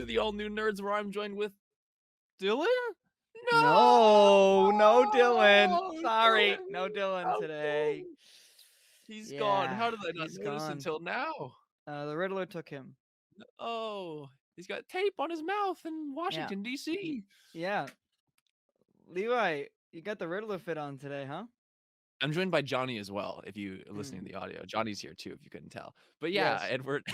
the all new nerds, where I'm joined with Dylan. No, no Dylan. No, Sorry, Dylan. no Dylan How today. come? He's gone. Yeah, How did I not he's notice gone. until now? The Riddler took him. Oh, he's got tape on his mouth in Yeah, Washington D.C. yeah. Levi, you got the Riddler fit on today, huh? I'm joined by Johnny as well. If you are listening to Mm. the audio, Johnny's here too. If you couldn't tell, but yeah, Yes. Edward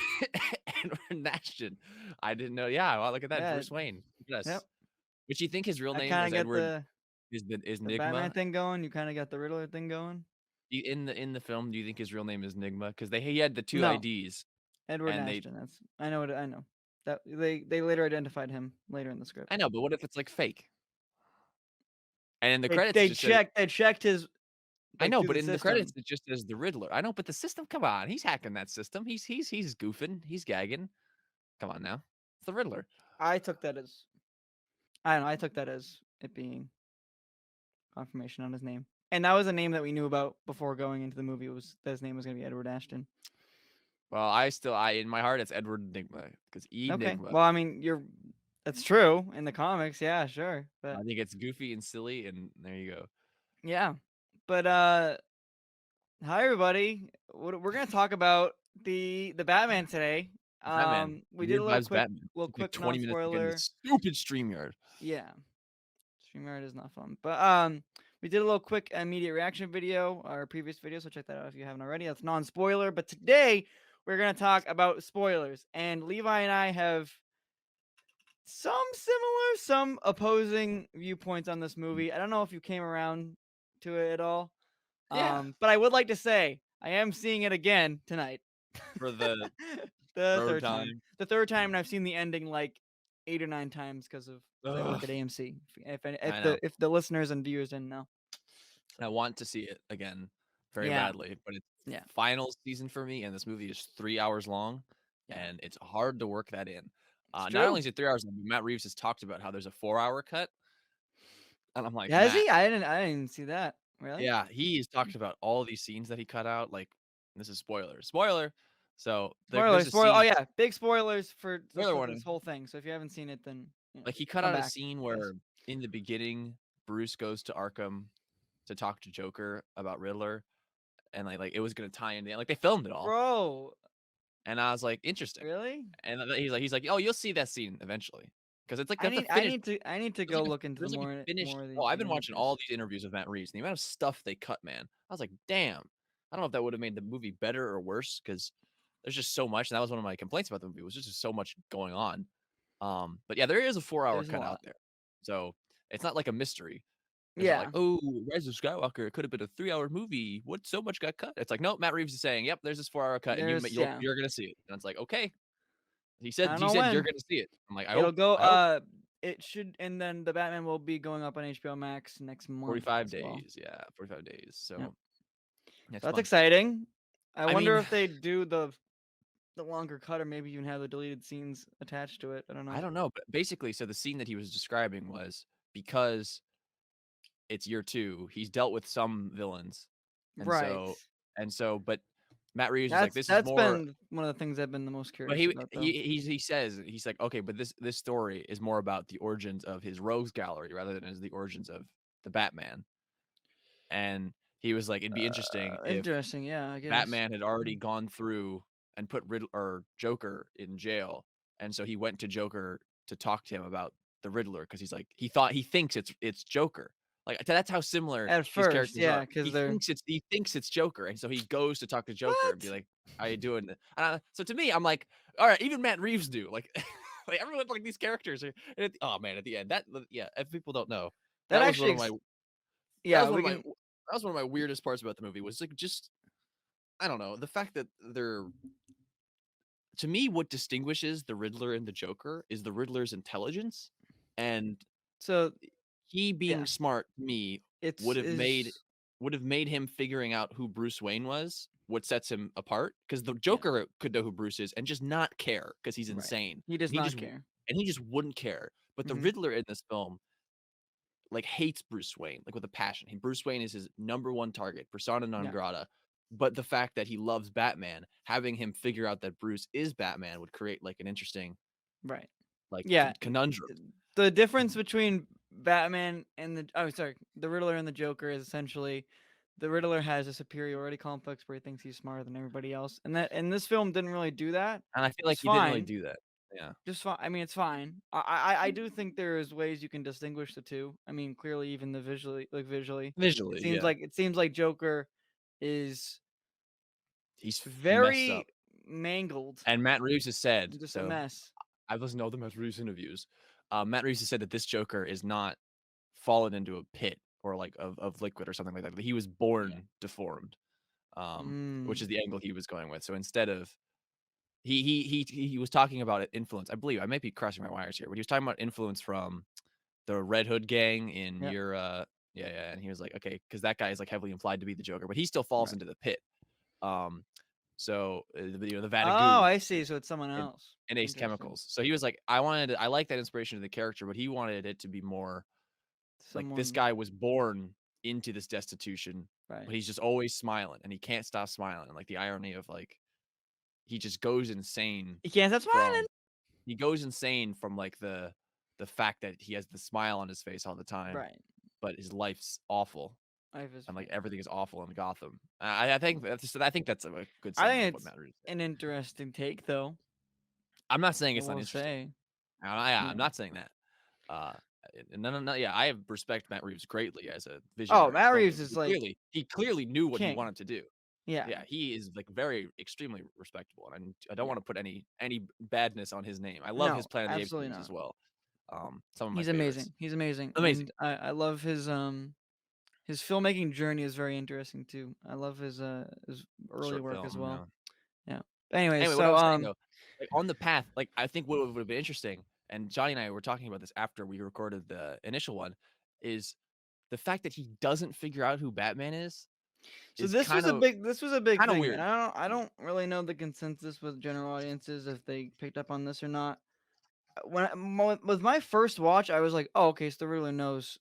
Edward Nashton. I didn't know. Yeah, well, look at that, Yeah. Bruce Wayne. Yep. Yes. Which you think his real I name kind is of get Edward? the Is the Batman Nigma? thing going. You kind of got the Riddler thing going. In the film, do you think his real name is Nigma? Because he had the two No, IDs, Edward and they Ashton. I know. I know. That they later identified him later in the script. I know, but what if it's like fake? And in the They credits, it they just says checked. They checked his I know, through but the in the credits, system. it just says the Riddler. I know, but the system, come on, he's hacking that system. He's goofing, he's gagging. Come on now, it's the Riddler. I took that as I don't know. I took that as it being confirmation on his name, and that was a name that we knew about before going into the movie. Was that his name was going to be Edward Ashton? Well, I in my heart, it's Edward Nigma because Okay. Enigma. Well, I mean, that's true in the comics. Yeah, sure. But I think it's goofy and silly, and there you go. yeah. But hi everybody. We're gonna talk about the Batman today. Batman, We did weird vibes. Batman. little Took like quick 20 minutes to get in non-spoiler. this stupid StreamYard. Yeah, StreamYard is not fun. But we did a little quick immediate reaction video, our previous video, so check that out if you haven't already. That's non-spoiler. But today we're gonna talk about spoilers, and Levi and I have some similar, some opposing viewpoints on this movie. I don't know if you came around to it at all. Yeah, But I would like to say I am seeing it again tonight. for the The road third time. time. The third time, and I've seen the ending like 8 or 9 times because of I work Ugh, at AMC. I know. If the listeners and viewers didn't know. I want to see it again very Yeah, badly, but it's yeah, final season for me, and this movie is 3 hours long, yeah. and it's hard to work that in. It's Not only true. is it 3 hours long, but Matt Reeves has talked about how there's a 4-hour cut, and I'm like, Has "Matt." he? I didn't even see that. Really? Yeah, he's talked about all these scenes that he cut out, like, this is spoiler. So, there's a Spoiler. Oh scene yeah, big spoilers for spoiler this warning, whole thing. So if you haven't seen it, then like, he cut come out a back. scene Yes. where, in the beginning, Bruce goes to Arkham to talk to Joker about Riddler, and, like, it was gonna tie in the end, like, they filmed it all, Bro, and I was like, "Interesting." really? And then he's like, "Oh, you'll see that scene eventually, because it's like I that's a need I finished. need to I need to There's go like a look into the there's like a finished. more of Oh, I've the been watching all images. these interviews with Matt Reeves, and the amount of stuff they cut, man. I was like, damn. I don't know if that would have made the movie better or worse, because there's just so much. And that was one of my complaints about the movie, was just so much going on. But yeah, there is a 4-hour There's a cut out lot. there, so it's not like a mystery. It's not like, Yeah. oh, Rise of Skywalker, it could have been a 3-hour movie. What so much got cut? It's like, nope. Matt Reeves is saying, yep, there's this 4-hour cut, and Yeah. you're gonna see it. And it's like, okay. I don't He know said you're when. gonna see it. I'm like, It'll go I hope it should and then the Batman will be going up on HBO Max next month 45 as well. days. Yeah, 45 days. Yep. So So next that's month. exciting. I I wonder mean, if they do the longer cut or maybe even have the deleted scenes attached to it. I don't I know. don't know, but basically, so the scene that he was describing was because it's year 2, he's dealt with some villains, and Right. but Matt Reeves was like, "This is That's more." been one of the things I've been the most But curious about though. he says, he's like, "Okay, but this story is more about the origins of his rogues gallery rather than as the origins of the Batman." And he was like, "It'd be interesting if Interesting, yeah, I guess. Batman had already gone through and put Riddler or Joker in jail, and so he went to Joker to talk to him about the Riddler, because he's like he thinks it's Joker. Like, that's how similar At these first, characters yeah, are. because they're He thinks it's Joker, and so he goes to talk to Joker and be what? like, "How you doing?" So to me, I'm like, all right, even Matt Reeves do like like everyone, like, these characters are. And oh man, at the end, yeah, if people don't know, That that was one actually of my that was yeah, one we of my can that was one of my weirdest parts about the movie, was like, just, I don't know, the fact that they're, to me, what distinguishes the Riddler and the Joker is the Riddler's intelligence, and so he yeah, being smart, to me, it's would have made is him figuring out who Bruce Wayne was what sets him apart, because the yeah, Joker could know who Bruce is and just not care because he's right. insane, He does and not care. he just wouldn't care. But the Mhm. Riddler in this film, like, hates Bruce Wayne, like, with a passion. Bruce Wayne is his number one target, persona non Yeah, grata. But the fact that he loves Batman, having him figure out that Bruce is Batman would create, like, an interesting right. like Yeah, conundrum. the difference between Batman and the Riddler and the Joker is essentially the Riddler has a superiority complex where he thinks he's smarter than everybody else, and this film didn't really do that. And I feel like It's he didn't really fine, do that. Yeah. just fine. I mean, it's fine. I do think there is ways you can distinguish the two. I mean, clearly, even the visually, Visually, yeah. it seems like Joker is He messed very up. mangled And Matt Reeves has said, and just a so mess. I've listened to all the Matt Reeves interviews. Matt Reeves has said that this Joker is not fallen into a pit or like of liquid or something like that. He was Yeah. born deformed, which Mm. is the angle he was going with. So instead of he was talking about influence. I believe I might be crossing my wires here, but he was talking about influence from the Red Hood gang in Yep. your yeah, and he was like, okay, because that guy is like heavily implied to be the Joker, but he still falls Right. into the pit. Um, so the Oh, Vatigu I see. So it's someone in else. Ace Interesting. Chemicals. So he was like, I like that inspiration of the character, but he wanted it to be more like this Someone. guy was born into this destitution, Right. but he's just always smiling and he can't stop smiling. And like the irony of like he just goes insane You can't stop from smiling. like the fact that he has the smile on his face all the time, Right. but his life's awful Life is. and like Yeah. everything is awful in Gotham. I think that's a good I summary think of what it's matters. an interesting take, though. I'm not saying I it's not will interesting. say. I'm Yeah. not saying that. Uh, no. Yeah, I respect Matt Reeves greatly as a Oh, visionary Matt Reeves filmmaker. is He like clearly knew what he king. wanted to do. Yeah. Yeah, he is like very extremely respectable, and I don't Yeah. want to put any badness on his name. I love No, his Planet of the Apes absolutely movies as not. well. Some of my He's favorites. amazing. He's amazing, Amazing. and I love his filmmaking journey is very interesting too. I love his early Short work as film, well. yeah. Yeah. Anyways, Anyway, what I so was saying though, like on the path, like I think what would have been interesting, and Johnny and I were talking about this after we recorded the initial one, is the fact that he doesn't figure out who Batman is this was a big kind of thing, and weird. I Yeah. don't really know the consensus with general audiences if they picked up on this or not. With my first watch, I was like, "Oh, okay, so the Riddler knows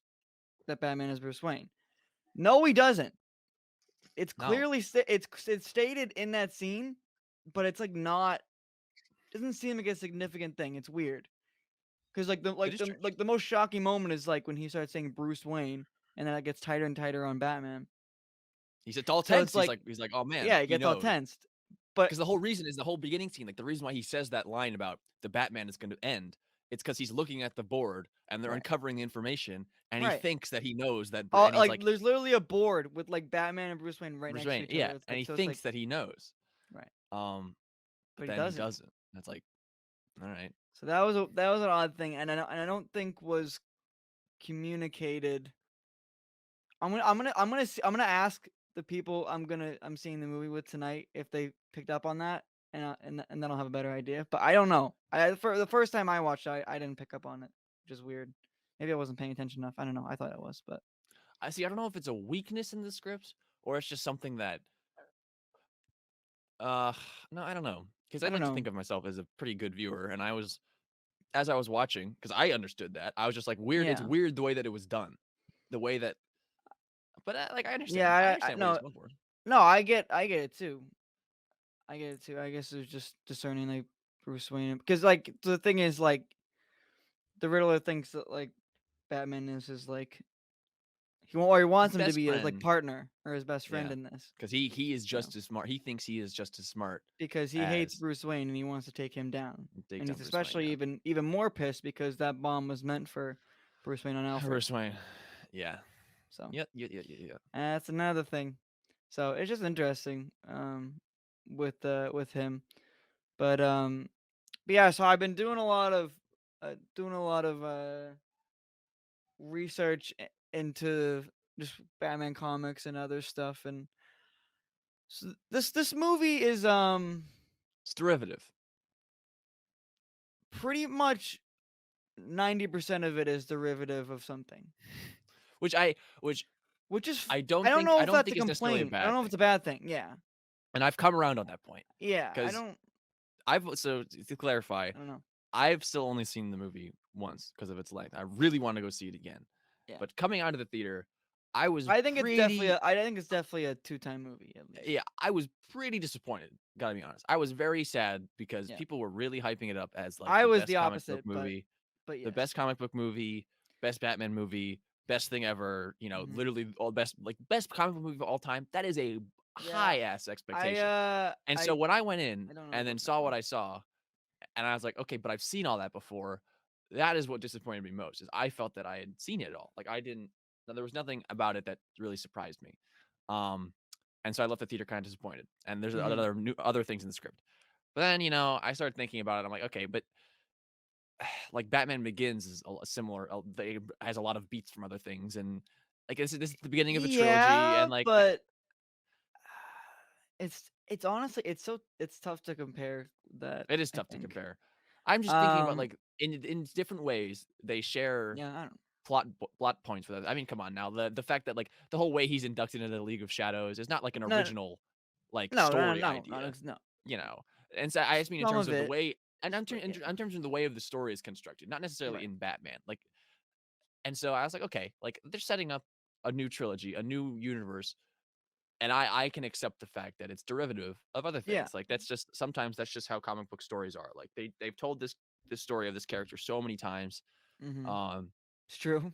that Batman is Bruce Wayne." No, he doesn't. It's No, clearly it's stated in that scene, but it's like not doesn't seem like a significant thing. It's weird because it is strange. the most shocking moment is like when he starts saying Bruce Wayne, and then it gets tighter and tighter on Batman. He's all So tense. it's like, He's like, oh man, yeah, it he gets all knows. tensed. But Because the whole reason is the whole beginning scene. Like the reason why he says that line about the Batman is going to end, it's because he's looking at the board and they're right, uncovering the information, and he right. thinks that he knows that, and he's Like like there's literally a board with like Batman and Bruce Wayne right Bruce next to Wayne, each other. yeah, It's and like he so it's like thinks that he knows, right, but but he then he doesn't. doesn't. That's like, all right, So that was an odd thing, and I don't think was communicated. I'm gonna ask the people I'm seeing the movie with tonight if they picked up on that, and then I'll have a better idea. But I don't know. For the first time I watched, I didn't pick up on it, which is weird. Maybe I wasn't paying attention enough. I don't know. I thought I was, but I see. I don't know if it's a weakness in the script or it's just something that, uh, no, I don't know, because I I don't like to know. think of myself as a pretty good viewer, and as I was watching, because I understood that, I was just like, weird. It's Yeah, weird the way that it was done, the way that, but like I yeah. understand what he's No, going for. no. I get it too. I get it too. I guess it was just discerning like Bruce Wayne because like the thing is like the Riddler thinks that like Batman is his like he wants him to Best be his like friend, partner or his best friend yeah, in this, because he is you know, just as smart. He thinks he is just as smart because he hates as Bruce Wayne and he wants to take him down. Take And Down he's Bruce Wayne. especially Yeah, even more pissed because that bomb was meant for Bruce Wayne on Alfred. Bruce Wayne. Yeah. So Yeah. that's another thing. So it's just interesting with him. But yeah, so I've been doing a lot of research into just Batman comics and other stuff, and so this movie is It's derivative, pretty much 90% of it is derivative of something, which I which which is I I don't don't think know I if don't that's a think is necessarily a complaint. I don't bad know if thing, it's a bad thing. Yeah, and I've come around on that point yeah. because to clarify, I don't know. I've still only seen the movie once because of its length. I really want to go see it again, Yeah, but coming out of the theater, I was I think it's definitely pretty a I think it's definitely a two-time movie at least. yeah, I was pretty disappointed, gotta be honest. I was very sad because Yeah. people were really hyping it up as, like, I the was best the comic book opposite, movie but the yes. best comic book movie, best Batman movie, best thing ever, Mhm. literally all best comic book movie of all time. That is a Yeah. high ass I, expectation. uh, And so I when I went in I don't know and then about that saw what one. I saw, and I was like, "Okay, but I've seen all that before." That is what disappointed me most, is I felt that I had seen it all. Like, I didn't there was nothing about it that really surprised me. Um, and so I left the theater kinda disappointed, and there's Mhm. other things in the script. But then, I started thinking about it, I'm like, "Okay, but like Batman Begins is a similar. They has a lot of beats from other things, and like this is the beginning of a trilogy, Yeah, and like but it's honestly it's tough to compare that, it is I tough to think. compare. I'm just thinking about Um, like in different ways they share yeah, I don't plot points with it. I mean, come on now, the fact that like the whole way he's inducted into the League of Shadows is not like an no, original like no, no, story no, no, no, idea, no. you know. And so I just mean in Some terms of of the it, way. And but yeah, in terms of the way of the story is constructed, not necessarily right. in Batman. Like, and so I was like, okay, like they're setting up a new trilogy, a new universe, and I can accept the fact that it's derivative of other Yeah. things. Like that's just sometimes that's just how comic book stories are. Like they've told this story of this character so many times, Mhm. um, It's true.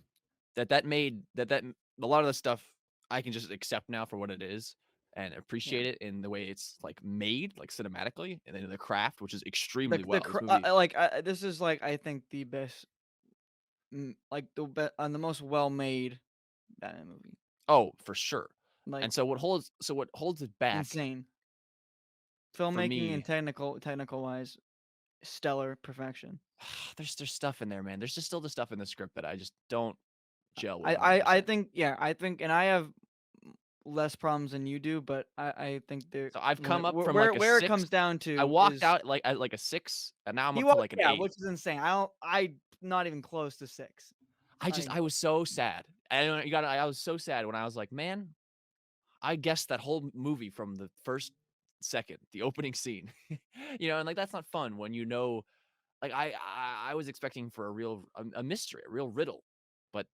that made a lot of the stuff I can just accept now for what it is and Yeah. appreciate it in the way it's like made, like cinematically, and then the craft, which is The extremely the well. cr This movie, like, this is, like, I think the best, like, the most well-made Batman movie. oh, for sure. Like, And so what holds it back insane. for Filmmaking and me. technical-wise, stellar perfection. There's stuff in there, man. There's just still the stuff in the script that I just don't gel with I I I 100%. think yeah, I think and I have less problems than you do, but I think there So I've when come it up from where like a where it 6. comes down I to walked is out like at like a 6, and now I'm he up to was like an yeah, 8. which is insane. I not even close to 6. Not even I was close. so sad. And you got I was so sad when I was like, "Man, I guessed that whole movie from the first second, the opening scene." And like that's not fun when like I was expecting for a mystery, a real riddle. But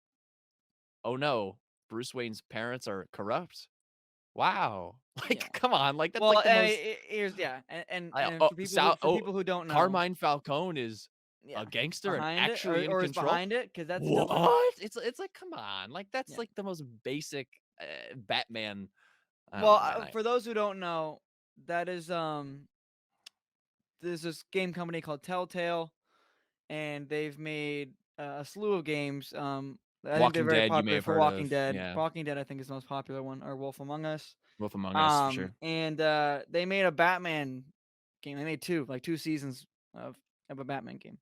oh no, Bruce Wayne's parents are corrupt. Wow. Yeah. Like come on, like that's Well, like the most here's yeah, and I and for Oh, people who don't know, Carmine Falcone is yeah, a gangster and behind it actually in or is control? behind it because that's still in What? It's like, come on, like, that's, yeah. like, the most basic, Batman. I don't Well, know, man, for those who don't know, that is there's this game company called Telltale, and they've made a slew of games. I think they're Walking very Dead, you may popular have for heard Walking of, Dead. yeah, Walking Dead, I think, is the most popular one, or Wolf Among Us. Wolf Among Us, for sure. And they made a Batman game. They made two seasons of of a Batman game,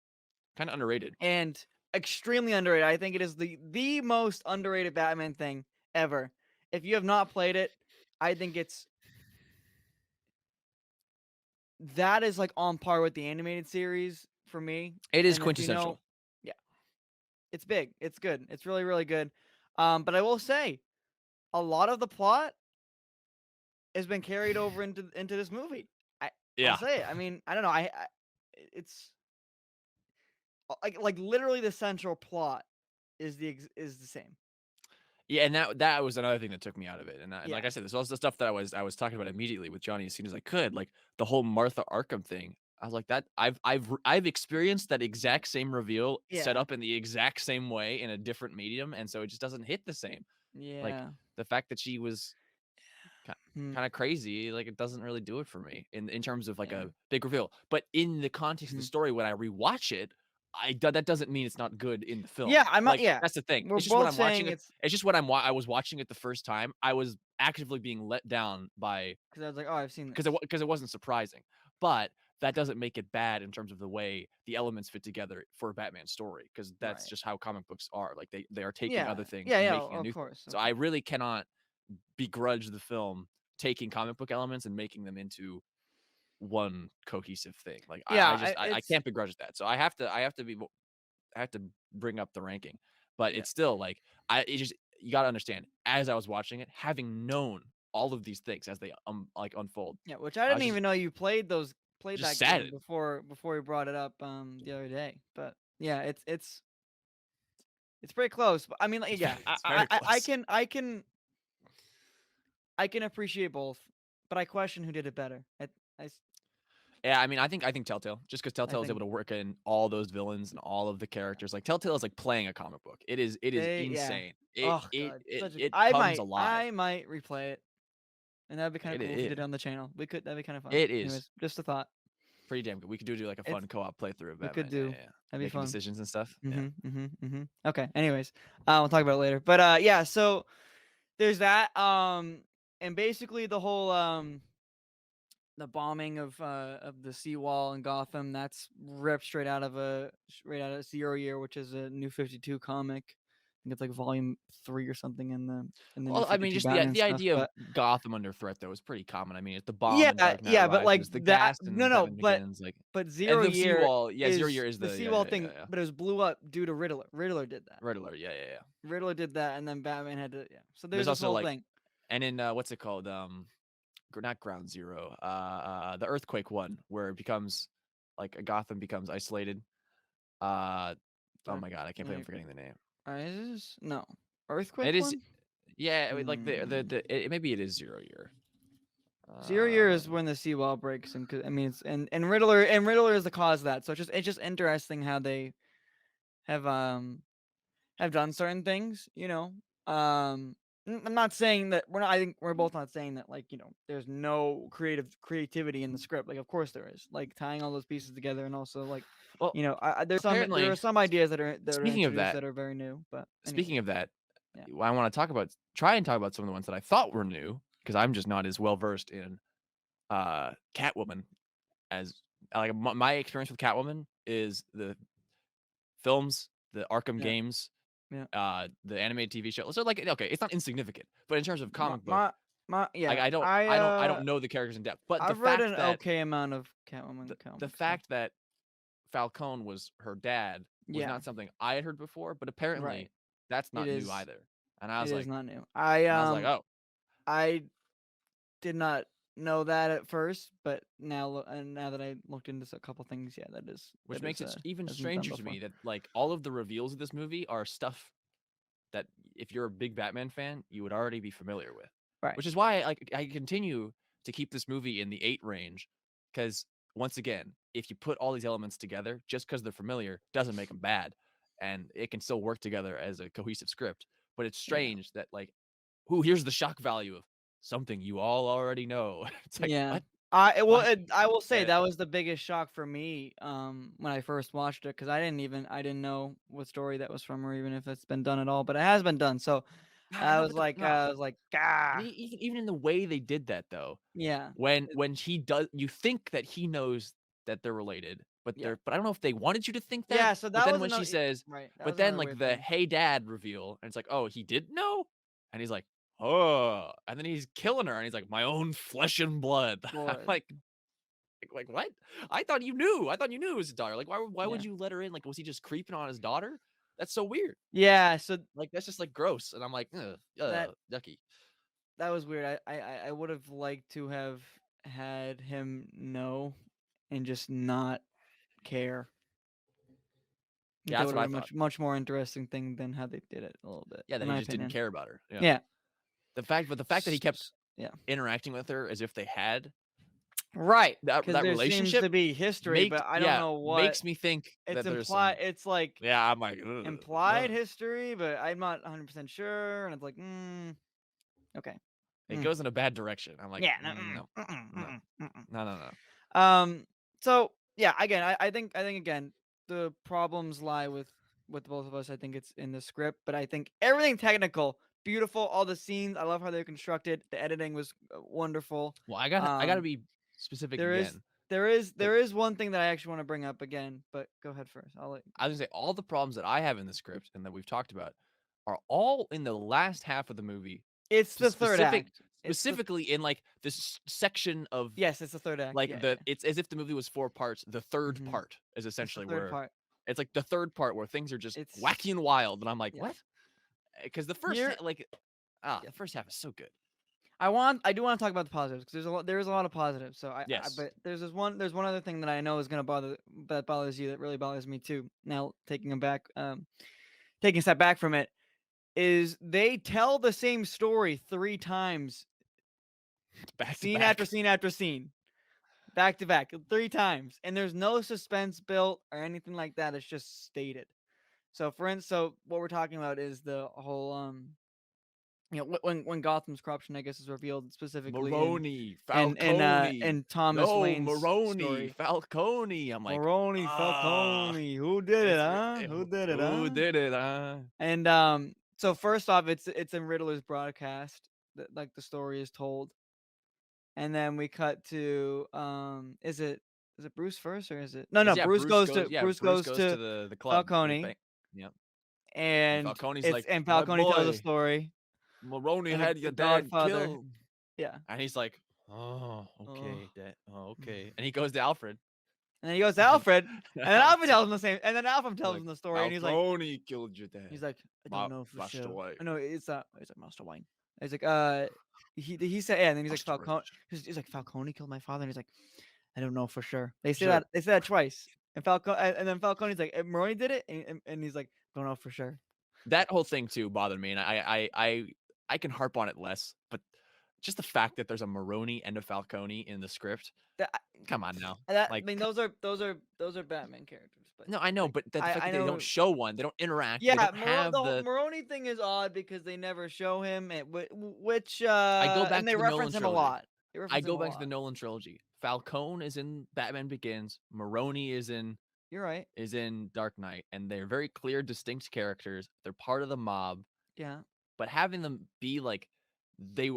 Kinda underrated. and extremely underrated. I think it is the most underrated Batman thing ever. If you have not played it, I think it's that is like on par with the animated series for me. It is And if you know, quintessential. yeah, it's big. It's good. It's really, really good. But I will say, a lot of the plot has been carried over into this movie. I'll Yeah. say it. I mean, I don't know. It's like literally the central plot is the same. Yeah, and that was another thing that took me out of it, and like Yeah. I said, this was the stuff that I was talking about immediately with Johnny as soon as I could, like, the whole Martha Arkham thing. I was like, "That I've experienced that exact same reveal set Yeah. up in the exact same way in a different medium, and so it just doesn't hit the same." Like, Yeah. the fact that she was ki Hmm. kinda crazy, like, it doesn't really do it for me in terms of, like, Yeah. a big reveal, but in the context of the Mhm. story, when I rewatch it, that doesn't mean it's not good in the film. Yeah. I'm not. Like, Yeah. that's the thing. We're It's just when both I'm watching saying it it's it's just when I was watching it the first time, I was actively being let down by because I was like, oh, I've seen this. because it wasn't surprising, but that doesn't make it bad in terms of the way the elements fit together for a Batman story, because that's Right. just how comic books are, like, they are taking Yeah. other things Yeah. and Yeah. making a Of new course. so Of I course. really cannot begrudge the film taking comic book elements and making them into one cohesive thing. Like Yeah. I just I It's can't begrudge that. So I have to I have to bring up the ranking. But yeah. it's still like it just you got to understand as I was watching it, having known all of these things as they like unfold, Yeah, which I I didn't was even know you played just that game saddened. before you brought it up the other day. But yeah, it's It's pretty close. But I mean, like, yeah, It's very close. I can appreciate both, but I question who did it better. Yeah, I mean, I think Telltale, just because I Telltale is able think to work in all those villains and all of the characters. Like Telltale is like playing a comic book. It is yeah. insane. It Oh it god, it such a. it comes alive. I might replay it, and that'd be kind of It cool if we it did it on the channel. We could. That'd be kind of fun. it is Anyways, just a thought. pretty damn good. We could do like a It's fun co-op playthrough of we could Batman. Yeah, do. yeah, yeah. That'd be Making fun. decisions and stuff. Yeah. Okay. Anyways, we'll talk about it later. But yeah. So there's that. And basically the whole the bombing of the seawall in Gotham, that's ripped straight out of Zero Year, which is a New 52 comic. I think it's like volume 3 or something in the New Well, I mean, 52 just Batman the stuff. idea of But Gotham under threat though is pretty common. I mean, it's the bomb yeah, in Dark Knight yeah, but like Rises, the that, gas no, and no, Batman Begins, like, but and Zero the Year seawall. Yeah, Zero is Year is the the seawall thing, yeah. but it was blew up due to Riddler. Riddler did that. Riddler. Yeah, yeah, yeah. Riddler did that, and then Batman had to. Yeah. So There's there's this also whole like, thing. and in what's it called? Not Ground Zero. The Earthquake one, where it becomes like Gotham becomes isolated. Oh Dark my god, I can't believe I'm Knight forgetting the name. Rises? No, It Earthquake is, one. yeah, like Hmm. maybe it is Zero Year. Zero Year Uh, is when the seawall breaks, and I mean, it's and Riddler is the cause of that. So it's just interesting how they have have done certain things. I'm not saying that we're not. I think we're both not saying that, like, there's no creativity in the script. Like, of course there is. Like, tying all those pieces together, and also, like, well, there are apparently, some ideas that are speaking of introduced that, that are very new. But speaking anyways, of that, yeah. I want to try and talk about some of the ones that I thought were new because I'm just not as well versed in Catwoman as like my experience with Catwoman is the films, the Arkham Yeah. games, Yeah. the animated TV show. So like, okay, it's not insignificant, but in terms of My comic book, my my like yeah. I don't know the characters in depth. But I've read an okay amount of Catwoman the comics. So fact that Falcone was her dad was yeah, not something I had heard before, but right. apparently that's It not new is. either. And I It was is like, not new. oh, I did not know that at first, but now that I looked into a couple things, yeah, which makes it even has been done stranger to before. me that like all of the reveals of this movie are stuff that if you're a big Batman fan, you would already be familiar with. Right. Which is why I continue to keep this movie in the 8 range cuz once again, if you put all these elements together just cuz they're familiar doesn't make them bad and it can still work together as a cohesive script. But it's Yeah. strange that like, "Ooh, here's the shock value of something you all already know." It's like, Yeah. "What? Well, What?" I will say Yeah. that was the biggest shock for me when I first watched it, because I didn't know what story that was from, or even if it's been done at all, but it has been done. So I know, but no. I was like, ah, Even in the way they did that though, yeah, when he does, you think that he knows that they're related, yeah, but I don't know if they wanted you to think that. yeah. So But that then was when she another says, right. That but was then another like weird the thing. "Hey Dad" reveal, and it's like, oh, he did know, and he's like, oh, and then he's killing her, and he's like, my own flesh and blood. I'm Boy, like what? I thought you knew. I thought you knew it was his daughter. Like why yeah, would you let her in? Like was he just creeping on his daughter? That's so weird. yeah. So Like that's just like gross. And I'm like, that yucky. that was weird. I would have liked to have had him know and just not care. I think Yeah, that that's would what have I been thought. much more interesting thing than how they did it a little bit, Yeah, in that he my just didn't opinion. care about her. Yeah. Yeah. But the fact that he kept Yeah. interacting with her as if they had Right. Because that there seems relationship to be history, but I don't know what makes me think it's that there's implied. some. It's like Yeah, I'm like, implied ugh. history, but I'm not 100% sure. And it's like, okay. It Mm. goes in a bad direction. I'm like, Yeah. No, no, no, mm-mm. no, no, no. So yeah, again, I think again the problems lie with both of us. I think it's in the script, but I think everything technical, beautiful, all the scenes. I love how they're constructed. The editing was wonderful. Well, I gotta Um, be specific there is again. The there is one thing that I actually want to bring up again, but go ahead first. I'll let you I go. was gonna say all the problems that I have in the script and that we've talked about are all in the last half of the movie, It's the third specific act. It's the specifically in like this section of Yes, it's the third act. like Yeah, the it's as if the movie was 4 parts. The yeah. 3rd part is It's the essentially third where part. it's like the 3rd part where things are just wacky It's and wild, and I'm like, yeah. "What?" Because the first Here, like, yeah. the first half is so good. I do want to talk about the positives, because there is a lot of positives. So Yes. but there's one other thing that I know is gonna bother that bothers you, that really bothers me too. Now taking them back taking a step back from it, is they tell the same story 3 times, Back to scene after back. scene after scene, back to back, 3 times, and there's no suspense built or anything like that, it's just stated. So what we're talking about is the whole, when Gotham's corruption, I guess, is revealed specifically Maroni, in Falcone. Thomas No, Wayne's Maroni, story. Falcone. I'm like, Moroni ah, Falcone, who did it, huh? Who did it, who huh? did it, huh? And, so first off, it's in Riddler's broadcast that, like, the story is told, and then we cut to, is it Bruce first, or is it no, Is yeah, Bruce goes. Yeah, Bruce Bruce goes goes to to the club, the Falcone, bank. Yep. And and Falcone's like, my Falcone tells a boy, story, Maroni and had the your dad Godfather, killed. yeah. And he's like, oh, Oh. okay, dad. Oh, okay. And he goes to Alfred. And then he goes to And Alfred, and then Alfred Alfred's tells him the same, and then Alfred tells like, him the story, and Falcone killed your he's dad. like, "I don't know for Master sure." White. I know it's like Master Wayne. He's like, he said, yeah, and then he's like, Master Falcone. Roach. He's like, Falcone killed my father, and he's like, I don't know for sure. Sure. They say that twice, and Falcone, and then Falcone's like, Maroni did it, and he's like, don't know for sure. That whole thing too bothered me, and I can harp on it less, but just the fact that there's a Maroni and a Falcone in the script. That Come on now. that I Like, mean, those are Batman characters, but no, I know, like but the fact I that they don't know. show one, they don't interact, they Yeah, don't have The the Maroni thing is odd because they never show him, which I go and back they to the Nolan reference him a trilogy. lot. They I reference him go a back to the lot. Nolan trilogy. Falcone is in Batman Begins, Maroni You're right. is in Dark Knight, and they're very clear, distinct characters. They're part of the mob, Yeah. but having them be like they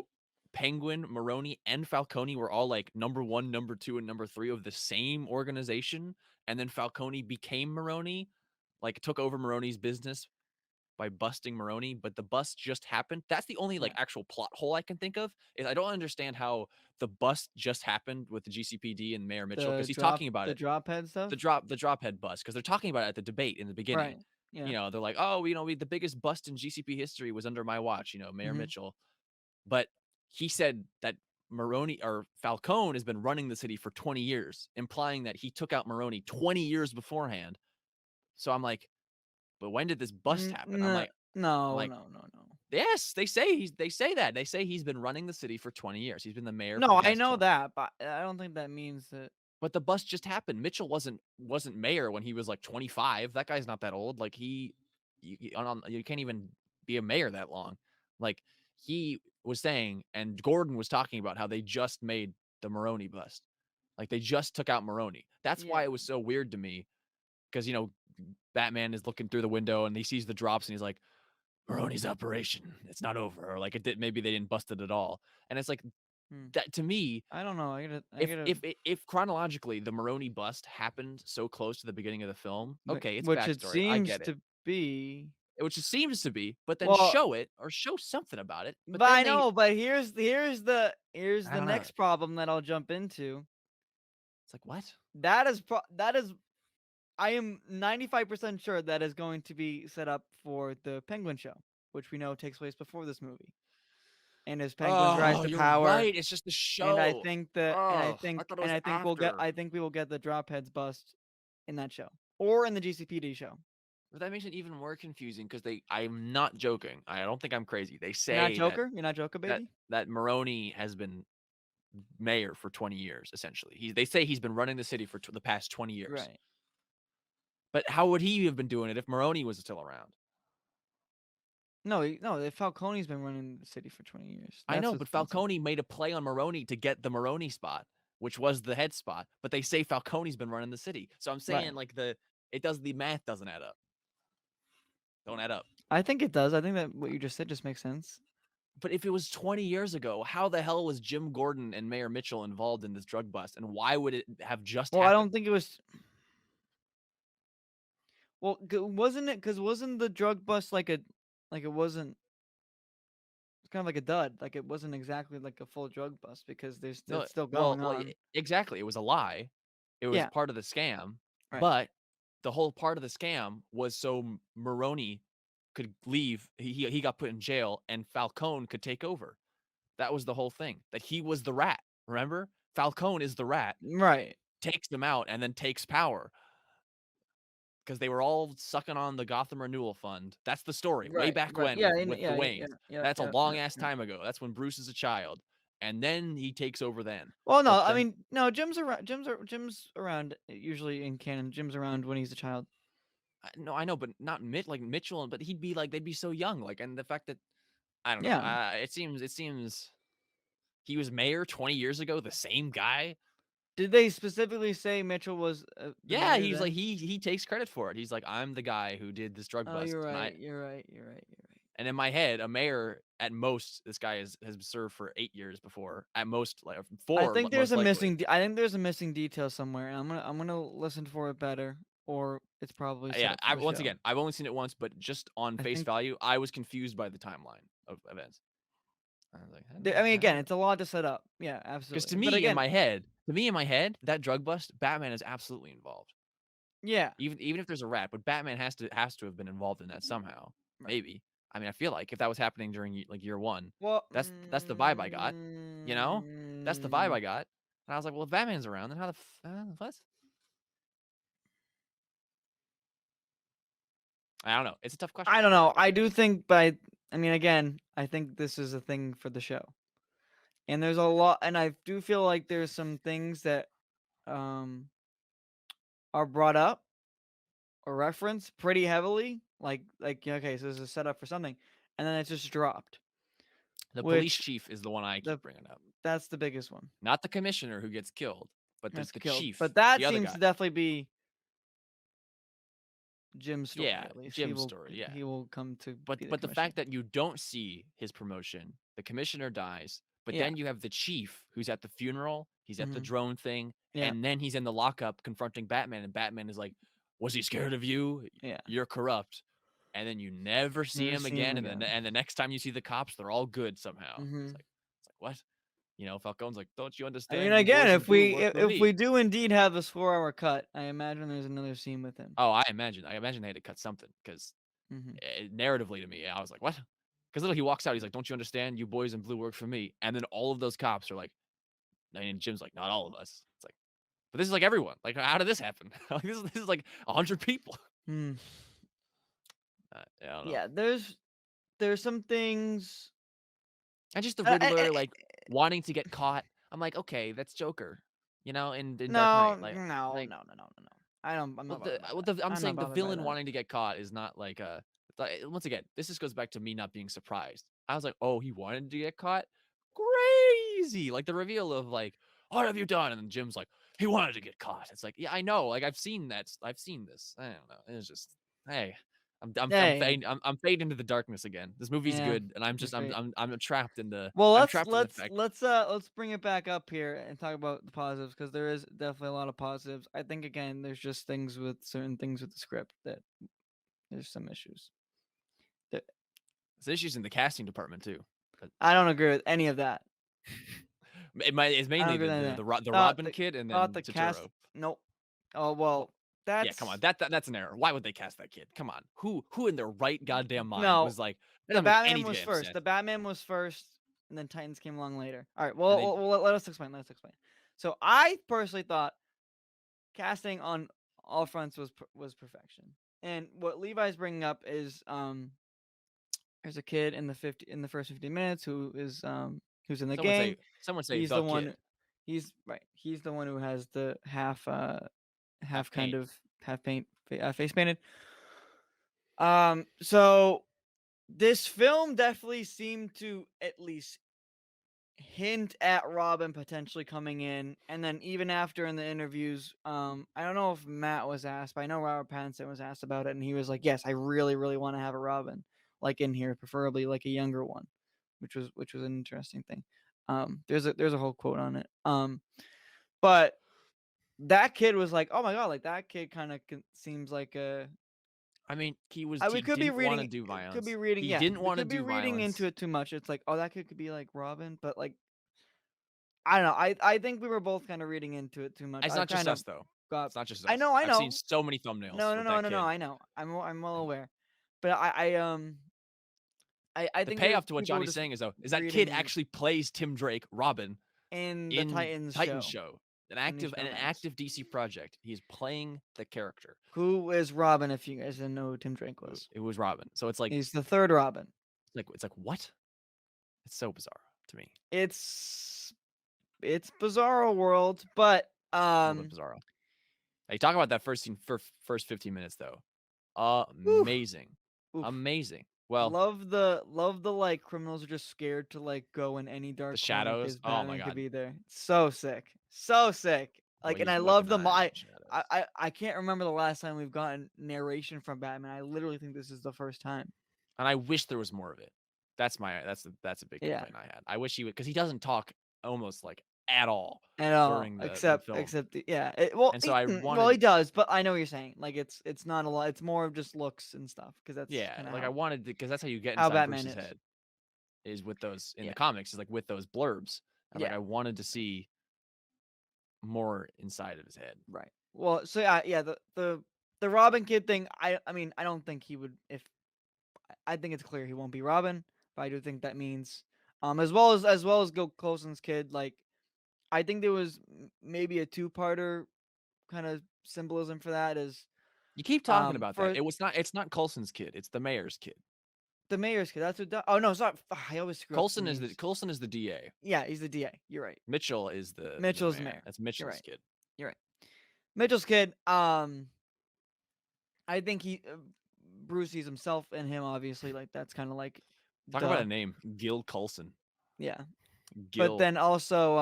Penguin, Maroni, and Falcone were all like number one, number two, and number three of the same organization, and then Falcone became Maroni, like took over Maroni's business by busting Maroni, but the bust just happened. That's the only like Right. actual plot hole I can think of. Is I don't understand how the bust just happened with the GCPD and Mayor Mitchell because he's talking about it. Drop head stuff. The drop head bust because they're talking about it at the debate in the beginning. Right. Yeah. You know, they're like, oh, the biggest bust in GCP history was under my watch. You know, Mayor Mhm. Mitchell, but he said that Maroni or Falcone has been running the city for 20 years, implying that he took out Maroni 20 years beforehand. So I'm like, but when did this bust happen? No, I'm no, like, no, no, no. yes, they say that. They say he's been running the city for 20 years. He's been the mayor for the No, I past know 20. that, but I don't think that means that. But the bust just happened. Mitchell wasn't mayor when he was like 25. That guy's not that old. Like you can't even be a mayor that long. Like he was saying, and Gordon was talking about how they just made the Maroni bust. Like they just took out Maroni. That's why Yeah. it was so weird to me because Batman is looking through the window and he sees the drops and he's like, Maroni's operation, it's not over, or like it did. Maybe they didn't bust it at all. And it's like Hmm. that to me. I don't know. I If gotta, if if chronologically the Maroni bust happened so close to the beginning of the film, okay, it's which it backstory. I seems get it, to be. which it seems to be, but then Well, show it or show something about it. But but then I they, know. But here's I the don't know. next problem that I'll jump into. It's like what? That is I am 95% sure that is going to be set up for the Penguin show, which we know takes place before this movie. And as penguins rise Oh, to you're power, right. It's just the show. Oh, I thought it was after. I think we will get the drop heads bust in that show or in the GCPD show. But that makes it even more confusing because I'm not joking. I don't think I'm crazy. They You're not say Joker? You're not Joker, that baby? that Maroni has been mayor for 20 years, essentially. They say he's been running the city for the past 20 years. Right. But how would he have been doing it if Maroni was still around? No, Falcone's been running the city for 20 years. I know, but Falcone made a play on Maroni to get the Maroni spot, which was the head spot. But they say Falcone's been running the city. So I'm right. saying the math doesn't add up. Don't add up. I think it does. I think that what you just said just makes sense. But if it was 20 years ago, how the hell was Jim Gordon and Mayor Mitchell involved in this drug bust? And why would it have just Well, I happened? don't think it was. Well, wasn't it? Because wasn't the drug bust like it wasn't. It's kind of like a dud. Like it wasn't exactly like a full drug bust because No, it's still going well, on. exactly. It was a lie. It was Yeah. part of the scam. Right. But the whole part of the scam was so Maroni could leave. He got put in jail, and Falcone could take over. That was the whole thing. That he was the rat. Remember, Falcone is the rat. Right. Takes them out and then takes power. because they were all sucking on the Gotham Renewal Fund. That's the story, way Right, back right. when Yeah, with and the yeah, yeah, Waynes. yeah, That's a yeah, long yeah, ass yeah. time ago. That's when Bruce is a child, and then he takes over then. Well, no, But I then mean, no, Jim's around usually in canon. Jim's around when he's a child. no, I know, but not like Mitchell, but he'd be like they'd be so young, like, and the fact that I don't know, Yeah. it seems he was mayor 20 years ago, the same guy. Did they specifically say Mitchell was the Yeah, mayor he's like then? he takes credit for it. He's like, I'm the guy who did this drug Oh, bust, you're and right. You're right. You're right. You're right. in my head, a mayor at most, this guy has served for 8 years before, at most, like I four, think there's most a likely. missing. I think there's a missing detail somewhere, and I'm gonna listen for it better, or it's probably set Yeah, up for the once show. again, I've only seen it once, but just on I face think. value, I was confused by the timeline of events. I was like, I mean, again, it's a lot to set up. Yeah, because absolutely. But again, to me in my head, that drug bust, Batman is absolutely involved. yeah, Even if there's a rat, but Batman has to have been involved in that somehow. right. Maybe. I mean, I feel like if that was happening during like year one, Well, that's the vibe I got. You know, that's the vibe I got. And I was like, well, if Batman's around, then how what? I don't know. It's a tough question. I don't know. I do think, I mean, again, I think this is a thing for the show, and there's a lot, and I do feel like there's some things that um are brought up or referenced pretty heavily, like okay, so this is a setup for something, and then it's just dropped, The police which chief is the one I the keep bringing up, that's the biggest one not the commissioner who gets killed, but that's the killed. chief, But that the other seems guy. to definitely be Jim's story. Yeah, At least Jim's story. Yeah, he will come to be the but the commissioner. fact that you don't see his promotion, the commissioner dies, but Yeah. then you have the chief who's at the funeral, he's at the Hmm. drone thing, Yeah. and then he's in the lockup confronting Batman, and Batman is like, "Was he scared of you? Yeah. You're corrupt." And then you never see Never him see him again, and again. the next time you see the cops, they're all good somehow. Hmm. It's like what? You know, Falcone's like, "Don't you I mean, understand? You again, boys in if blue we work for if we me." do indeed have this 4-hour cut, I imagine there's another scene with him. Oh, I imagine they had to cut something because Hmm. narratively to me, I was like, "What?" Because literally he walks out, he's like, "Don't you understand? You boys in blue work for me." And then all of those cops are like, and Jim's like, "Not all of us." It's like, but this is like everyone. Like, how did this happen? Like, this is like 100 people. Hmm. Yeah, I don't know. Yeah, there's some things. And just the I, Riddler like wanting to get caught. I'm like, okay, that's Joker. You know, in Dark no, Knight, no, like no, no, no, no. I'm not bothered by that. I'm I'm not saying the bothered by villain that. wanting to get caught is not like a. Once again, this just goes back to me not being surprised. I was like, oh, he wanted to get caught. Crazy, like the reveal of like, what have you done? And then Jim's like, he wanted to get caught. It's like, yeah, I know. Like I've seen that. I've seen this. I don't know. It's just, hey, Hey, I'm fading into the darkness again. This movie's yeah, good, and I'm you're just fake. I'm trapped in the Well, I'm trapped in the fact. let's bring it back up here and talk about the positives because there is definitely a lot of positives. I think again, there's just things with certain things with the script that there's some issues. That There's issues in the casting department too. But I don't agree with any of that. it's I don't mainly agree with any of that. the Thought Robin the kid and thought then the cast. Turturro. Nope. Oh Well, well, yeah, come on. that's That's an error. Why would they cast that kid? Come on. Who in their right goddamn mind no. was like that The doesn't make Batman any was damn first. sense? The Batman was first, and then Titans came along later. All right. And Well, let us explain. Let us explain. So I personally thought casting on all fronts was perfection. And what Levi's bringing up is there's a kid in the first 15 minutes who's in the gang. some would say He's the the one kid, he's right. He's the one who has the half half kind paint. of half face painted. So this film definitely seemed to at least hint at Robin potentially coming in, and then even after in the interviews, I don't know if Matt was asked, but I know Robert Pattinson was asked about it, and he was like, "Yes, I really, really want to have a Robin like in here, preferably like a younger one," which was an interesting thing. There's a whole quote on it. But that kid was like, "Oh my god, like that kid kind of seems like a." I mean, We he could be didn't want to reading, do violence. He yeah, didn't we want to could be do reading into violence. it too much. It's like, oh, that kid could be like Robin, but like I don't know. I think we were both kind of reading into it too much. It's I not just kind of us though. got. It's not just I us. know. I I've seen know. so many thumbnails No. No. with No. that No. No. kid. I know. I'm well aware. But I The think there's payoff to what people Johnny's just saying is though is that kid reading actually plays Tim Drake, Robin, in the in Titans Titans show. show. a niche an romance. active DC project. He's playing the character. Who is Robin? If you guys didn't know who Tim Drake was, It was Robin. So it's like he's the third Robin. what? It's so bizarre to me. It's it's Bizarro World, but A little bit bizarre. Hey, talk about that first scene for first 15 minutes though. oof, Amazing. oof. Amazing. Well, Love the like criminals are just scared to like go in any the dark corner shadows. because Oh my Batman could god. be there. So sick, so sick. The Like, way and he's I love the weaponized I, the I shadows. I I can't remember the last time we've gotten narration from Batman. I literally think this is the first time. And I wish there was more of it. That's a big Yeah, complaint I had. I wish he would because he doesn't talk almost like at all at all, during the except film. yeah. Well, And so I well, he wanted does, but I know what you're saying. Like, it's not a lot. It's more of just looks and stuff because that's yeah, kind of like I wanted because that's how you get how inside Batman Bruce's is. head is with those in the Yeah, comics is like with those blurbs. And like yeah, I wanted to see more inside of his head. right. Well, so yeah. The Robin Kid thing. I mean, I don't think he would. If I think it's clear he won't be Robin, but I do think that means as well as Go Coulson's kid. Like, I think there was maybe a two-parter kind of symbolism for that is You keep talking about that. for It's not Coulson's kid, it's the mayor's kid. the mayor's kid. That's what. Oh no, it's not. I always screw up the names. Coulson is the DA. Yeah, he's the DA. You're right. Mitchell is the Mitchell's the mayor. mayor. That's You're Mitchell's right. kid. You're right. Mitchell's kid. I think Bruce sees himself in him. Obviously, like that's kind of like Talk about a the name, Gil Coulson. yeah. But Gil. then also,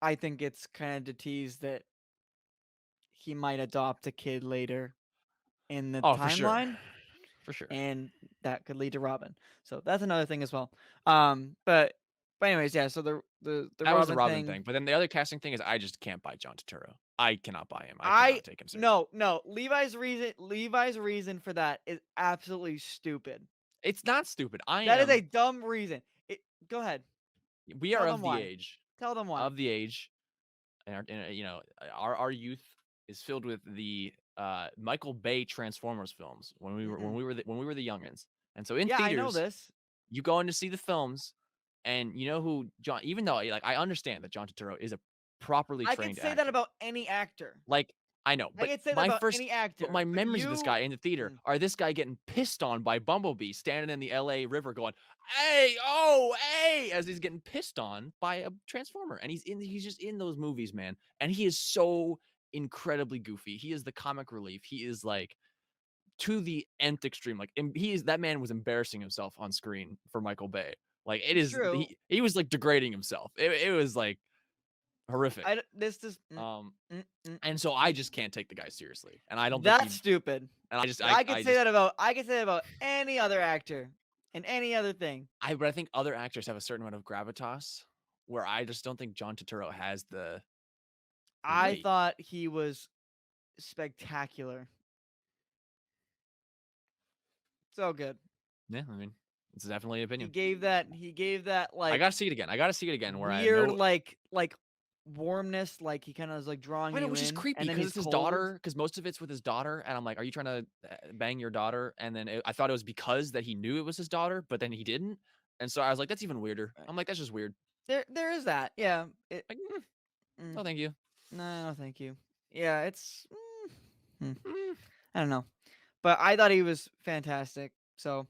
I think it's kind of to tease that he might adopt a kid later in the Oh, for sure. timeline, For sure. and that could lead to Robin. So that's another thing as well. But anyways, yeah. So the That was the Robin Robin thing. thing. But then the other casting thing is I just can't buy John Turturro. I cannot buy him. I I cannot take him serious. no. Levi's reason for that is absolutely stupid. It's not stupid. That is a dumb reason. Go ahead. We are Tell them why. Tell them why. of the age, and you know, our youth is filled with the Michael Bay Transformers films Mm-mm. when we were the youngins. And so in Yeah, I know theaters, this. you go in to see the films, and you know who John. Even though like I understand that John Turturro is a properly I could trained say that actor. about any actor. Like, I know, I could say that about any but actor. my But memories of this you, guy in the theater mm, are this guy getting pissed on by Bumblebee standing in the LA River going, "Hey, oh, hey," as he's getting pissed on by a transformer. And he's just in those movies, man. And he is so incredibly goofy. He is the comic relief. He is like to the nth extreme. Like that man was embarrassing himself on screen for Michael Bay. Like it it's is true. he was like degrading himself. It was like horrific. This is mm, mm. And so I just can't take the guy seriously. And I don't think That's stupid. and I just, I could say that about any other actor and any other thing. but I think other actors have a certain amount of gravitas where I just don't think John Turturro has the I weight. thought he was spectacular. So good. Yeah, I mean, it's definitely an He opinion. gave that. He gave that I like gotta see it again. I gotta see it again where I weird know. like warmness. Like he kind of is like drawing I know, you which is in, creepy and then because he's it's his cold. daughter. Because most of it's with his daughter, and I'm like, "Are you trying to bang your daughter?" And then I thought it was because that he knew it was his daughter, but then he didn't, and so I was like, "That's even weirder." Right. I'm like, "That's just weird." There is that. Yeah. Like, Mm, no, thank you. no, thank you. Yeah, hmm, Mm, I don't know, but I thought he was fantastic. So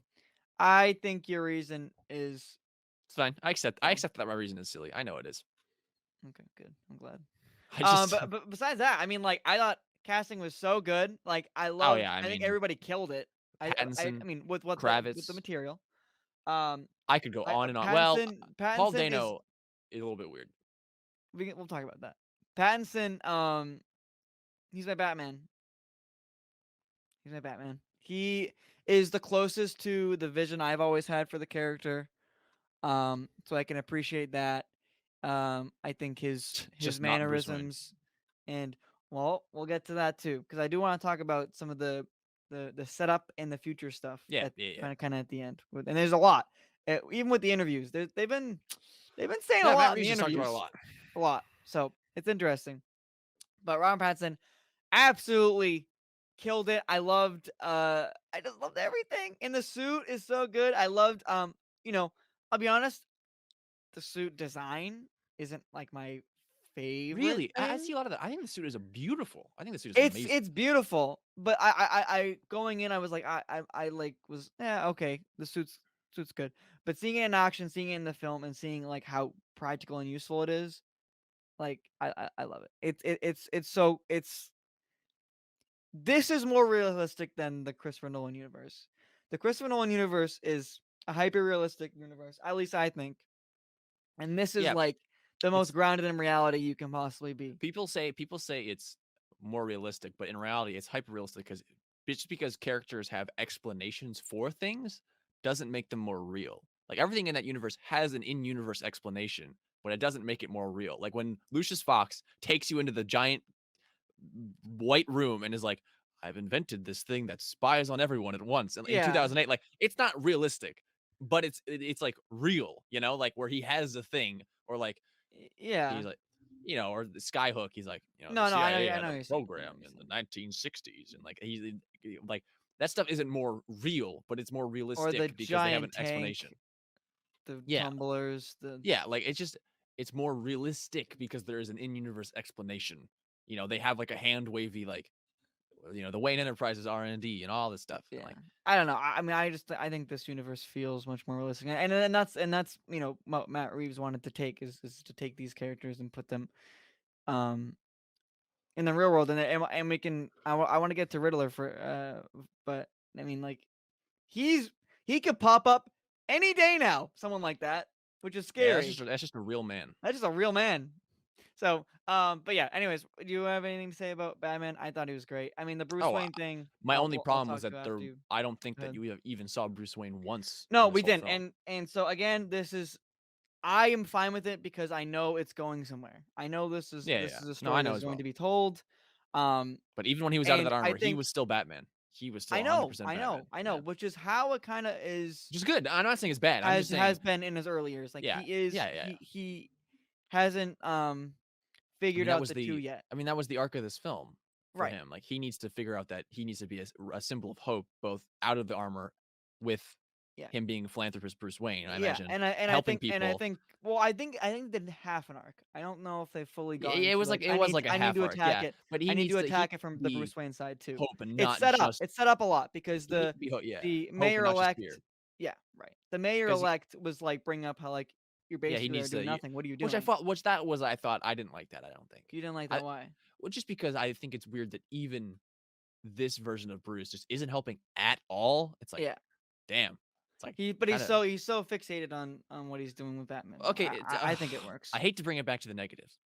I think your reason is it's fine. I accept. I fine. accept that my reason is silly. I know it is. Okay, good. I'm glad. I just. But besides that, I mean, like I thought casting was so good. Like I Oh loved. yeah, I I think mean, everybody killed it. I Pattinson, mean, with the Kravitz. material. Um, I could go I on and on. Well, Paul Pattinson is. Dano is a little bit weird. We'll talk about that. Pattinson. He's my Batman. He's my Batman. He is the closest to the vision I've always had for the character. So I can appreciate that. I think his Just not Bruce Wayne. mannerisms, and well, we'll get to that too because I do want to talk about some of the setup and the future stuff Yeah, at yeah, yeah. kind of at the end. And there's a lot, even with the interviews. They've been saying a Yeah, Matt lot in Reeves the just talked about it a interviews, lot. a lot. So it's interesting. But Robert Pattinson absolutely killed it. I just loved everything. And the suit is so good. I loved you know, I'll be honest, the suit design isn't like my favorite Really? I thing. see a lot of that. I think the suit is a beautiful. I think the suit is It's amazing. it's beautiful, but I going in, I was like, I like was yeah okay, the suit's good, but seeing it in action, seeing it in the film, and seeing like how practical and useful it is, like I love it. It's so it's this is more realistic than the Christopher Nolan universe. The Christopher Nolan universe is a hyper realistic universe, at least I think, and this is Yeah, like the most it's grounded in reality you can possibly be. people say it's more realistic, but in reality, it's hyper realistic because just because characters have explanations for things doesn't make them more real. Like everything in that universe has an in-universe explanation, but it doesn't make it more real. Like when Lucius Fox takes you into the giant white room and is like, I've invented this thing that spies on everyone at once. And in Yeah, 2008, like it's not realistic, but it's like real, like where he has a thing, or like yeah. he's like, or the Skyhook, he's like, the No, no, CIA I had know a what you're saying. I know program what you're in the saying. 1960s, and like he's like that stuff isn't more real, but it's more Or the realistic because they have an giant explanation. tank, the Yeah, tumblers, the yeah, like it's more realistic because there is an in-universe explanation. They have like a hand wavy like the Wayne Enterprises R&D and all this stuff. And yeah. like, I don't know. I mean, I think this universe feels much more realistic, and that's what Matt Reeves wanted to take is to take these characters and put them um in the real world, and we can. I want to get to Riddler but I mean like he's he could pop up any day now, someone like that, which is yeah, that's scary. just that's just a real man. That's just a real man. So, but yeah. Anyways, do you have anything to say about Batman? I thought he was great. I mean, the Bruce Oh, Wayne thing. my only I'll problem was talk that to there. after you. I don't think Go that ahead. you have even saw Bruce Wayne once No, in this we whole didn't. film. And so again, this is I am fine with it because I know it's going somewhere. I know Yeah, this yeah. is a No, I story know that's as going well. to be told. Um, But even when he was out of and that I armor, he think was still Batman. He was still I know, 100% Batman. I know, Yeah, which is how it kind of is which is good. I'm not saying it's bad. I'm just has saying, been in his early years. Like yeah, yeah, yeah. he hasn't I mean, figured that out was the two the. yet. I mean, that was the arc of this film for Right. him. Like he needs to figure out that he needs to be a symbol of hope, both out of the armor, with Yeah. him being a philanthropist Bruce Wayne. I Yeah, imagine and helping I people. think well, I think they did half an arc. I don't know if they fully Yeah, got yeah, into like it was like a I need half to arc. attack Yeah, it. but I he need needs to to he attack it needs to from the be Bruce Wayne side too. hope and not just It's set up a lot because he needs to be hope. Yeah, the hope and mayor not just elect fear. yeah, right. The mayor Because elect was like bringing up how like you're yeah, he basically there needs doing to. nothing. What are you Which I doing? thought, which that was, I thought I didn't like that. I don't think. You didn't like I that why? well, just because I think it's weird that even this version of Bruce just isn't helping at all. It's like, Yeah. damn. It's like He's kind of he's so fixated on what he's doing with Batman though. okay. It's, I think it I works. hate to bring it back to the negatives,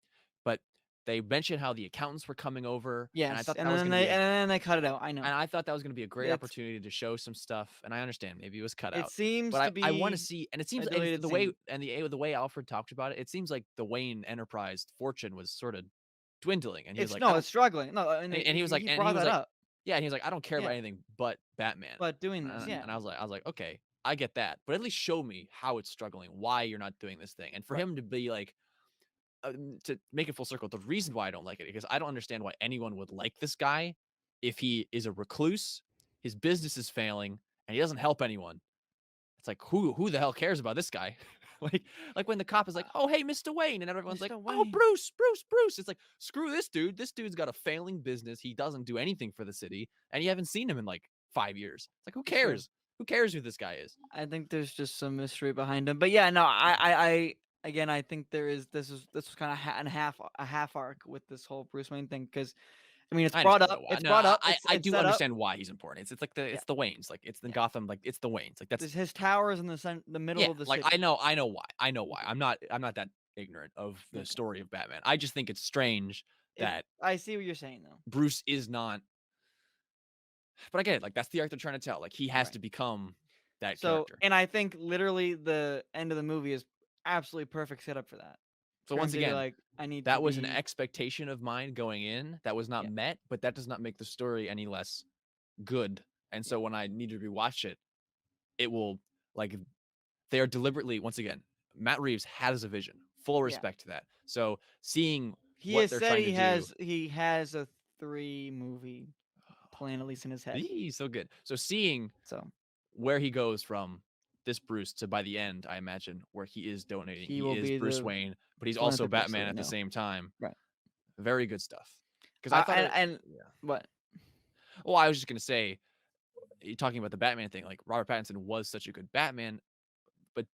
but they mentioned how the accountants were coming over, and I Yes, thought that was going to be a and then they cut it out. I know. and I thought that was going to be a great It's opportunity to show some stuff. And I understand maybe it was cut it out, seems but to I want to be see. And it seems a and deleted the way scene. and the way Alfred talked about it, it seems like the Wayne Enterprise fortune was sort of dwindling, and he was It's like, I no, don't. it's struggling. No, And he was like, he brought that up. yeah, and he was like, I don't care about Yeah, anything but Batman. but doing this, yeah, And I was like, okay, I get that, but at least show me how it's struggling, why you're not doing this thing, and for right. him to be like, to make it full circle, the reason why I don't like it because I don't understand why anyone would like this guy if he is a recluse, his business is failing, and he doesn't help anyone. It's like who the hell cares about this guy? like when the cop is like, "Oh, hey, Mr. Wayne," and everyone's like, Mr. "Oh, Wayne. Bruce." It's like, screw this dude. This dude's got a failing business. He doesn't do anything for the city, and you haven't seen him in like 5 years. It's like, who Sure. cares? Who cares who this guy is? I think there's just some mystery behind him. But yeah, no, I again, I think there is this was kind of a half arc with this whole Bruce Wayne thing because I mean I understand though why. it's No, brought up, I it's do set up. understand why he's important. It's like Yeah, the Waynes, like it's the yeah. Gotham, like it's the Waynes, like that's There's his towers in the yeah. middle of the Like city. I know why. I know why. Okay, I'm not that ignorant of the okay. story of Batman. I just think it's strange It that I see what you're saying though. Bruce is not. But I get it. Like that's the arc they're trying to tell. Like he has Right. to become that So, character. and I think literally the end of the movie is absolutely perfect setup for that. So For him once to be again, like, I need to that was an be expectation of mine going in that was not yeah, met, but that does not make the story any less good. And yeah, so when I need to rewatch it, it will like they are deliberately once again, Matt Reeves has a vision. Full yeah. respect to that. So seeing He what has they're said trying to do, he has a 3 movie plan at least in his head. he's so good. So seeing So where he goes from this Bruce to by the end, I imagine, where he is donating. He He will is be Bruce the Wayne, but he's also philanthropist that Batman we at the know. same time. Right. Very good stuff. Because I thought And yeah. what? Well, I was just gonna say, you talking about the Batman thing, like Robert Pattinson was such a good Batman, but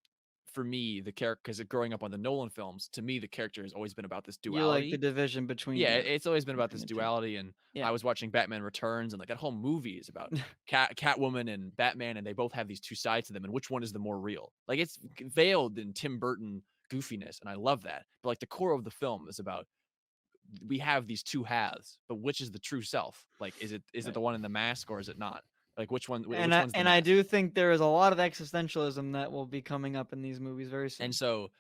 for me, the character, because growing up on the Nolan films, to me, the character has always been about this You like the duality. division between Yeah, it's always been about this the two. duality, and Yeah. I was watching Batman Returns, and like that whole movie is about Catwoman and Batman, and they both have these two sides to them, and which one is the more real? Like it's veiled in Tim Burton goofiness, and I love that. But like the core of the film is about we have these two halves, but which is the true self? Like, is it Right. the one in the mask or is it not? Like which one? And Which one's the I mask? do think there is a lot of existentialism that will be coming up in these movies very And soon. so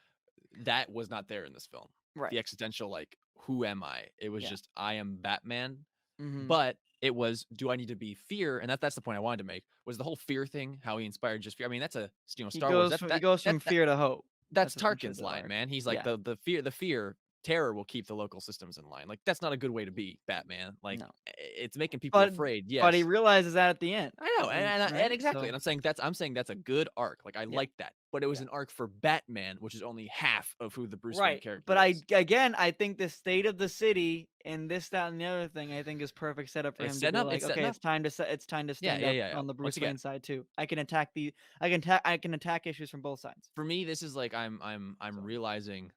that was not there in this film. Right. The existential, like, who am I? It was Yeah. just I am Batman. Mm-hmm. But it was, do I need to be fear? And that's the point I wanted to make. Was the whole fear thing, how he inspired just fear? I mean, that's a Star Wars. He goes from fear to hope. That's That's essentially Tarkin's the line, arc. man. He's like Yeah. the fear terror will keep the local systems in line. Like that's not a good way to be Batman. Like No. it's making people afraid. But he Yes. realizes that at the end. I know, and Right? exactly, So, and I'm saying that's a good arc. Like I yeah. like that, but it was Yeah. an arc for Batman, which is only half of who the Bruce Wayne Right. character But is. I think the state of the city and this, that, and the other thing, I think is perfect setup for It's him to setting be up. like, It's setting okay, up. it's time to Yeah, stand yeah, up yeah, yeah. on the Once Bruce again, Wayne side too. I can attack issues from both sides. for me, this is like I'm So. realizing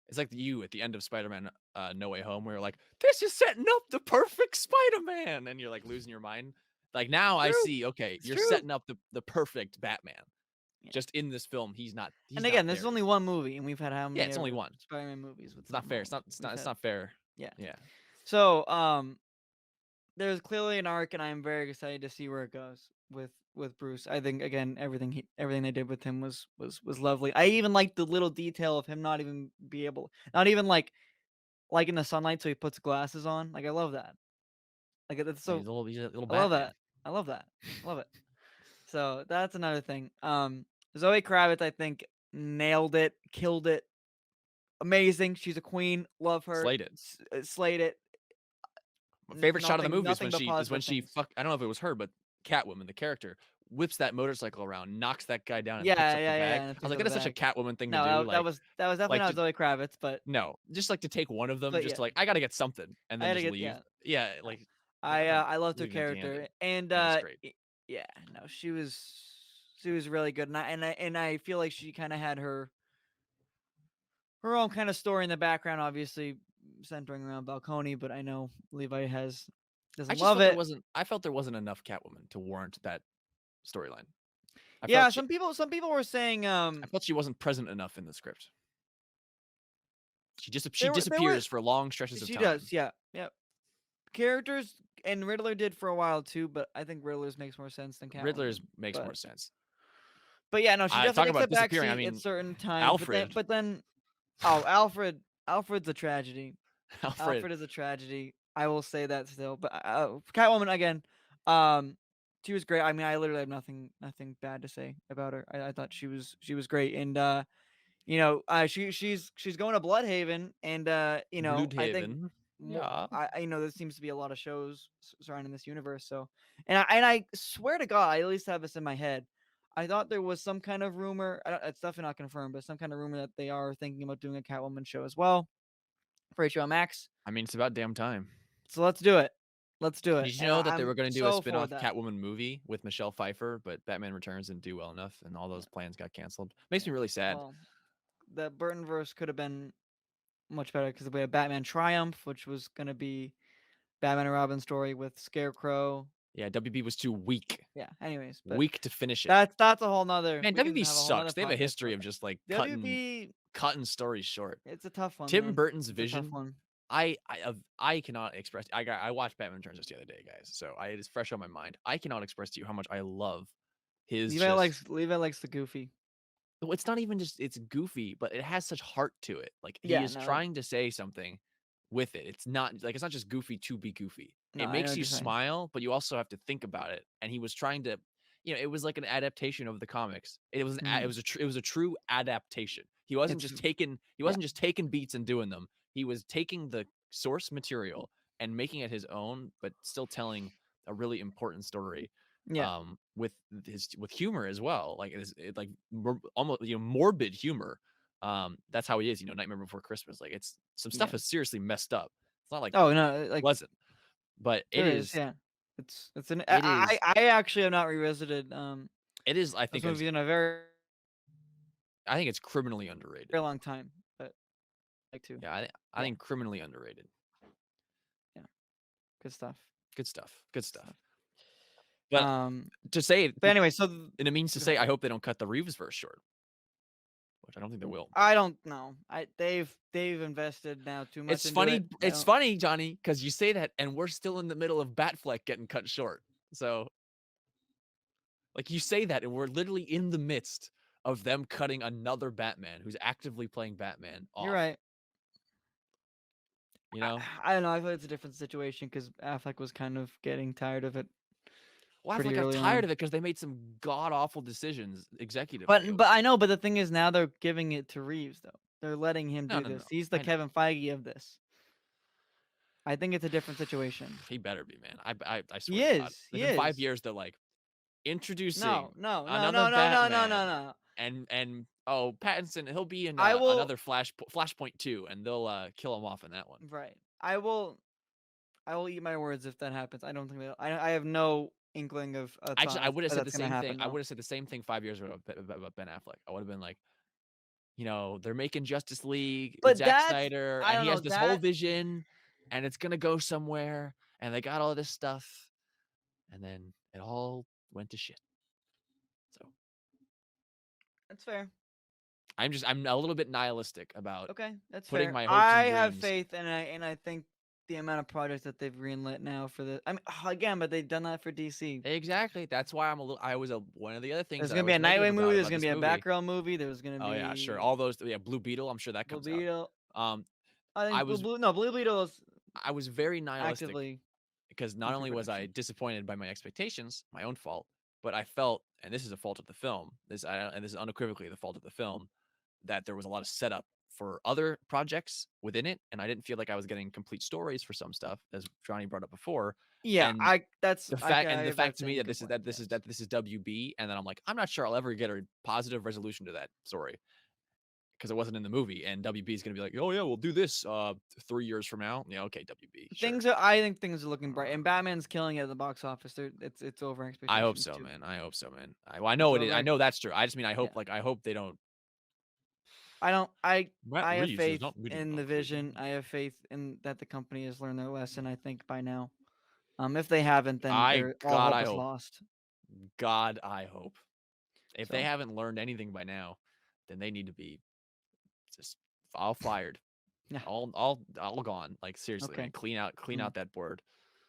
it's like you at the end of Spider-Man No Way Home, where you're like, this is setting up the perfect Spider-Man, and you're like losing your mind. Like now I True. see, okay, It's you're true. setting up the perfect Batman. Yeah. Just in this film, he's not And again, this there is only yet. one movie, and we've had how Yeah, many it's only one. Spider-Man movies with It's not fair. It's not fair. Yeah. Yeah. So, there's clearly an arc, and I'm very excited to see where it goes with Bruce. I think again, everything they did with him was lovely. I even like the little detail of him not even like in the sunlight, so he puts glasses on. Like I love that. Like that's Yeah, so he's a little I love Batman. that. I love that. I love it. So that's another thing. Zoe Kravitz, I think, nailed it, killed it, amazing. She's a queen. Love her. Slayed it. Slayed it. My favorite shot of the movie Nothing but is when positive she things. I don't know if it was her, but Catwoman, the character, whips that motorcycle around, knocks that guy down, and Yeah, picks up the yeah, bag. yeah. And I was picks like, up that the is such a bag. Catwoman thing to No, do. that was definitely Like not Zoe Kravitz, but no, just like to take one of them, just yeah, to like, I gotta get something, and I then had to just get leave. Yeah, like I'm not I loved her leaving empty-handed. character, and Yeah, it's great. yeah, no, she was really good, and I feel like she kind of had her own kind of story in the background, obviously centering around Balcony, but I know Levi I doesn't just love felt it. I felt there wasn't enough Catwoman to warrant that storyline. Yeah, some people were saying I felt she wasn't present enough in the script. She there were disappears for long stretches of she time. does, yeah, yeah. Characters and Riddler did for a while too, but I think Riddler's makes more sense than Riddler's Catwoman. makes more sense. But yeah, no, she I talk definitely takes a about back disappearing. I seat at mean, certain times. Alfred. But then, oh, Alfred's a tragedy. Alfred. Alfred is a tragedy. I will say that still. But Catwoman again, um, she was great. I mean, I literally have nothing bad to say about her. I thought she was great, and she's going to Bloodhaven, and I think Bloodhaven. Yeah. there seems to be a lot of shows surrounding this universe. So, and I swear to God, I at least have this in my head. I thought there was some kind of rumor. It's definitely not confirmed, but some kind of rumor that they are thinking about doing a Catwoman show as well for HBO Max. I mean, it's about damn time. So let's do it. Let's do it. Did you And know that they I'm were going to do a so for spin-off that. Catwoman movie with Michelle Pfeiffer, but Batman Returns didn't do well enough, and all those plans got canceled? Makes me really sad. Well, the Burton verse could have been much better because we had Batman Triumph, which was going to be Batman and Robin story with Scarecrow. Yeah, WB was too weak. Yeah. Anyways, but Weak to finish it. that's a whole nother. Man, We can WB have a whole nother sucks. They have a podcast history about of that. just like WB, cutting stories short. it's a tough one. Tim Man. Burton's It's a tough vision. one. I cannot express. I watched Batman Returns just the other day, guys. So it is fresh on my mind. I cannot express to you how much I love his. Levi likes the goofy. It's not even just it's goofy, but it has such heart to it. Like he Yeah, is no, trying to say something with it. It's not just goofy to be goofy. no, It I know makes what you you're saying. smile, but you also have to think about it. And he was trying to, it was like an adaptation of the comics. It was it was a true adaptation. He wasn't just taking beats and doing them. He was taking the source material and making it his own, but still telling a really important story. Yeah. With humor as well. Like like almost morbid humor. That's how he is. Nightmare Before Christmas. Like it's some stuff Yeah. is seriously messed up. It's not like Oh no, like pleasant, but there is. Yeah. It's an. it is I actually have not revisited it is I those think movies in a very I think it's criminally underrated. very long time, but like to. Yeah, I Yeah. think criminally underrated. Yeah. Good stuff. Good stuff. Good Good stuff. stuff. But to say, But anyway, so and it means to go say, ahead. I hope they don't cut the Reeves verse short, which I don't think they will. But I don't know. They've invested now too much it's into it. funny. It's funny, Johnny, because you say that, and we're still in the middle of Batfleck getting cut short. So, like, you say that, and we're literally in the midst of them cutting another Batman who's actively playing Batman You're off. right. You I, know, I don't know. I feel like it's a different situation because Affleck was kind of getting tired of it well, I feel like pretty got early tired on. of it because they made some god awful decisions executively. But I know. But the thing is, now they're giving it to Reeves though. They're letting him No, do no, no. this. He's the I know. Kevin Feige of this. I think it's a different situation. He better be, man. I He swear to God. is. He Within five is. years, they're like No, introducing no, no, another no, no, no, no, no, Batman, no. and oh, Pattinson, he'll be in I will. another Flashpoint 2, and they'll kill him off in that one. Right. I will. I will eat my words if that happens. I don't think that. I have no inkling of a Actually, I thought would have that said the that's gonna same thing. happen I though. would have said the same thing 5 years ago about Ben Affleck. I would have been like, they're making Justice League with But Zack that's. Snyder, I and don't he know has this whole that. vision, and it's gonna go somewhere, and they got all this stuff, and then it all went to shit. So That's fair. I'm a little bit nihilistic about Okay, that's putting fair. my hopes I and have dreams. faith, and I think the amount of projects that they've greenlit now for the. I mean, again, but they've done that for DC. Exactly. That's why I was one of the other things There's that I gonna be was a negative Nightwing movie. about There's about gonna this be a movie. Batgirl movie. There's gonna Oh yeah, sure. All be those, yeah, Blue Beetle. I'm sure that Blue comes out. Beetle. Um, I I think was Blue Beetle is I was very nihilistic actively because not in only was I pre-production. disappointed by my expectations, my own fault, but I felt, and this is a fault of the film. And this is unequivocally the fault of the film, that there was a lot of setup for other projects within it, and I didn't feel like I was getting complete stories for some stuff, as Johnny brought up before. Yeah, And I that's the I fact ca- I and the have that fact to me same that this is complaint. that this is Yes. that this is WB, and then I'm like, I'm not sure I'll ever get a positive resolution to that story because it wasn't in the movie. And WB is gonna be like, oh yeah, we'll do this 3 years from now. Yeah, okay, WB, sure. I think things are looking bright, and Batman's killing it at the box office. It's over I hope expectations so, too. man. I hope so, man. I It's know it is. over. I know that's true. I just mean Yeah. I hope they don't. I don't. Matt I have Reeves is faith not reading in the properly. vision. I have faith in that the company has learned their lesson. I think by now. If they haven't, then I they're all God, hope I is hope. lost. God, I hope. If they So haven't learned anything by now, then they need to be just all fired, yeah. all gone. Like seriously, Okay. man, clean Hmm. out that board,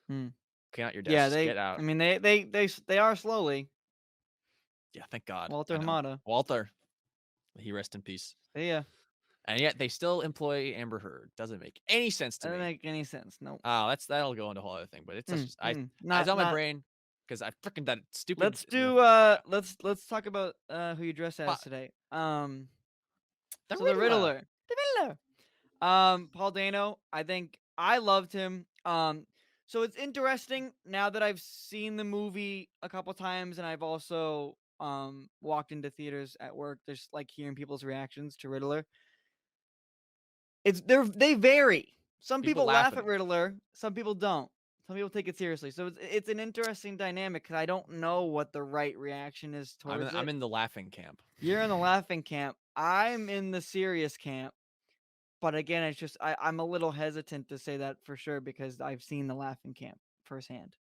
Hmm. clean out your Yeah. desks, get I out. mean, they are slowly. Yeah, thank God. I Walter know. Hamada. Walter, he rest in peace. Yeah. And yet they still employ Amber Heard. Doesn't make any sense to That doesn't me. make any sense. Nope. Oh, that'll go into a whole other thing. But it's Hmm. just Hmm. it's on my Not. brain because I freaking that stupid. Let's do. Yeah, Let's talk about who you dress as but today. the So the Riddler. Riddler. The Riddler. Paul Dano, I think I loved him. So it's interesting now that I've seen the movie a couple times and I've also walked into theaters at work, just like hearing people's reactions to Riddler. They vary. Some People people laugh laugh at at him. Riddler, some people don't. Some people take it seriously. So it's an interesting dynamic because I don't know what the right reaction is towards I'm it. in the laughing camp. You're in the laughing camp. I'm in the serious camp. But again, it's just I'm a little hesitant to say that for sure because I've seen the laughing camp firsthand.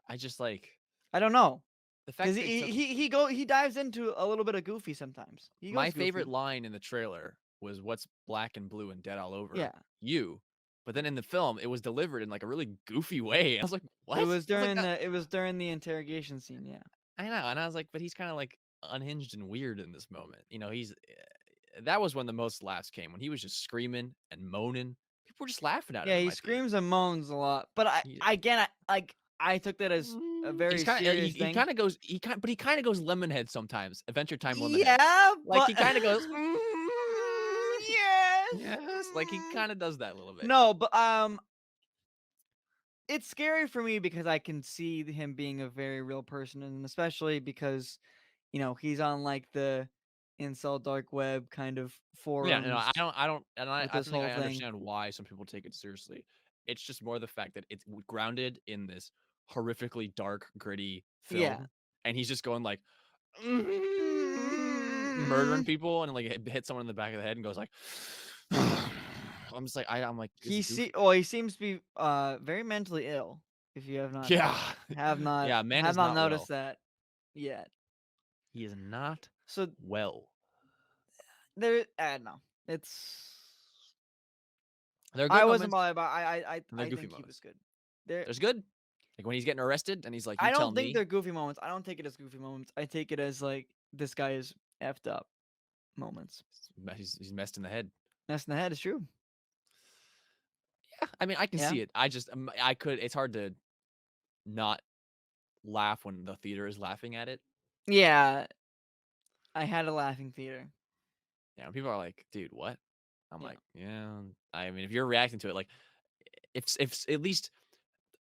I just like I don't know the because fact they took he dives into a little bit of goofy sometimes. He my goes favorite goofy. line in the trailer was what's black and blue and dead all over Yeah, you. But then in the film, it was delivered in like a really goofy way. I was like, what? I was like, it was during the interrogation scene. Yeah, I know. And I was like, but he's kind of like unhinged and weird in this moment. That was when the most laughs came when he was just screaming and moaning. People were just laughing at him yeah. in He my theater. screams and moans a lot, but He, I took that as a he's very kind of serious he thing. kind of goes but he kind of goes Lemonhead sometimes. Adventure Time Lemonhead. Yeah, Like but he kind of goes yes. yes, like he kind of does that a little bit. No, but it's scary for me because I can see him being a very real person, and especially because he's on like the incel dark web kind of Yeah, no, forums I don't, and with I this think whole I thing. understand why some people take it seriously. It's just more the fact that it's grounded in this horrifically dark, gritty Yeah. film, and he's just going like murdering Mm. people, and like hit someone in the back of the head, and goes like, I'm just like, I'm like, this is goofy. He seems to be very mentally ill. If you Yeah, yeah, man have is not not noticed well. that yet. He is not So well. there, I don't know. It's There are I good wasn't moments, bothered, but and there are I goofy think he was moments. good. There, There's good, like when he's getting arrested, and he's like, "You I tell don't think me." they're goofy moments. I don't take it as goofy moments. I take it as like this guy is effed up moments. He's messed in the head. That's in the head is true. Yeah, I mean, I can Yeah. see it. I just, I could. It's hard to not laugh when the theater is laughing at it. Yeah. I had a laughing theater. Yeah, when people are like, "Dude, what?" I'm Yeah. like, "Yeah." I mean, if you're reacting to it, like, if at least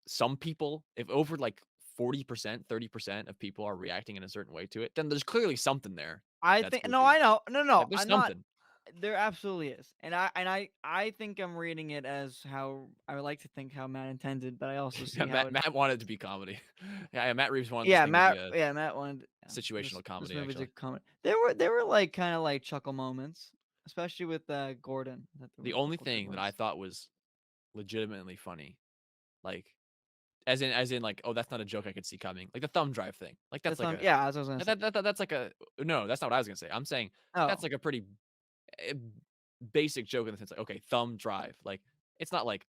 some people, if over like 40%, 30% of people are reacting in a certain way to it, then there's clearly something there I that's think no, goofy. I know. No, no, Like, there's I'm not. something. There absolutely is, and I think I'm reading it as how I would like to think how Matt intended, but I also Yeah, see how it. Matt wanted it to be comedy. Yeah, Matt Reeves wanted this Yeah, thing to be a Matt wanted. Yeah, situational this comedy, movie's a actually. comedy. There were like kind of like chuckle moments, especially with Gordon. That there The were a only couple good thing that I ones. thought was legitimately funny, like, as in, like, oh, that's not a joke I could see coming. Like the thumb drive thing. Like that's That's like on. a Yeah, that's what I was gonna say. that's like a no, that's not what I was gonna say. I'm saying that's Oh like a pretty eh, basic joke in the sense like, okay, thumb drive. Like it's not like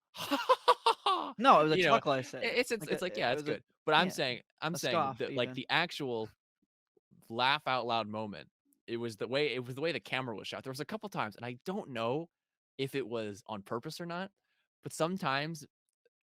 no, it was a you know, chuckle. I said it's like, yeah, it it's was a good. But yeah I'm a saying scoff that like even. the actual laugh out loud moment, it was the way the camera was shot. There was a couple times, and I don't know if it was on purpose or not, but sometimes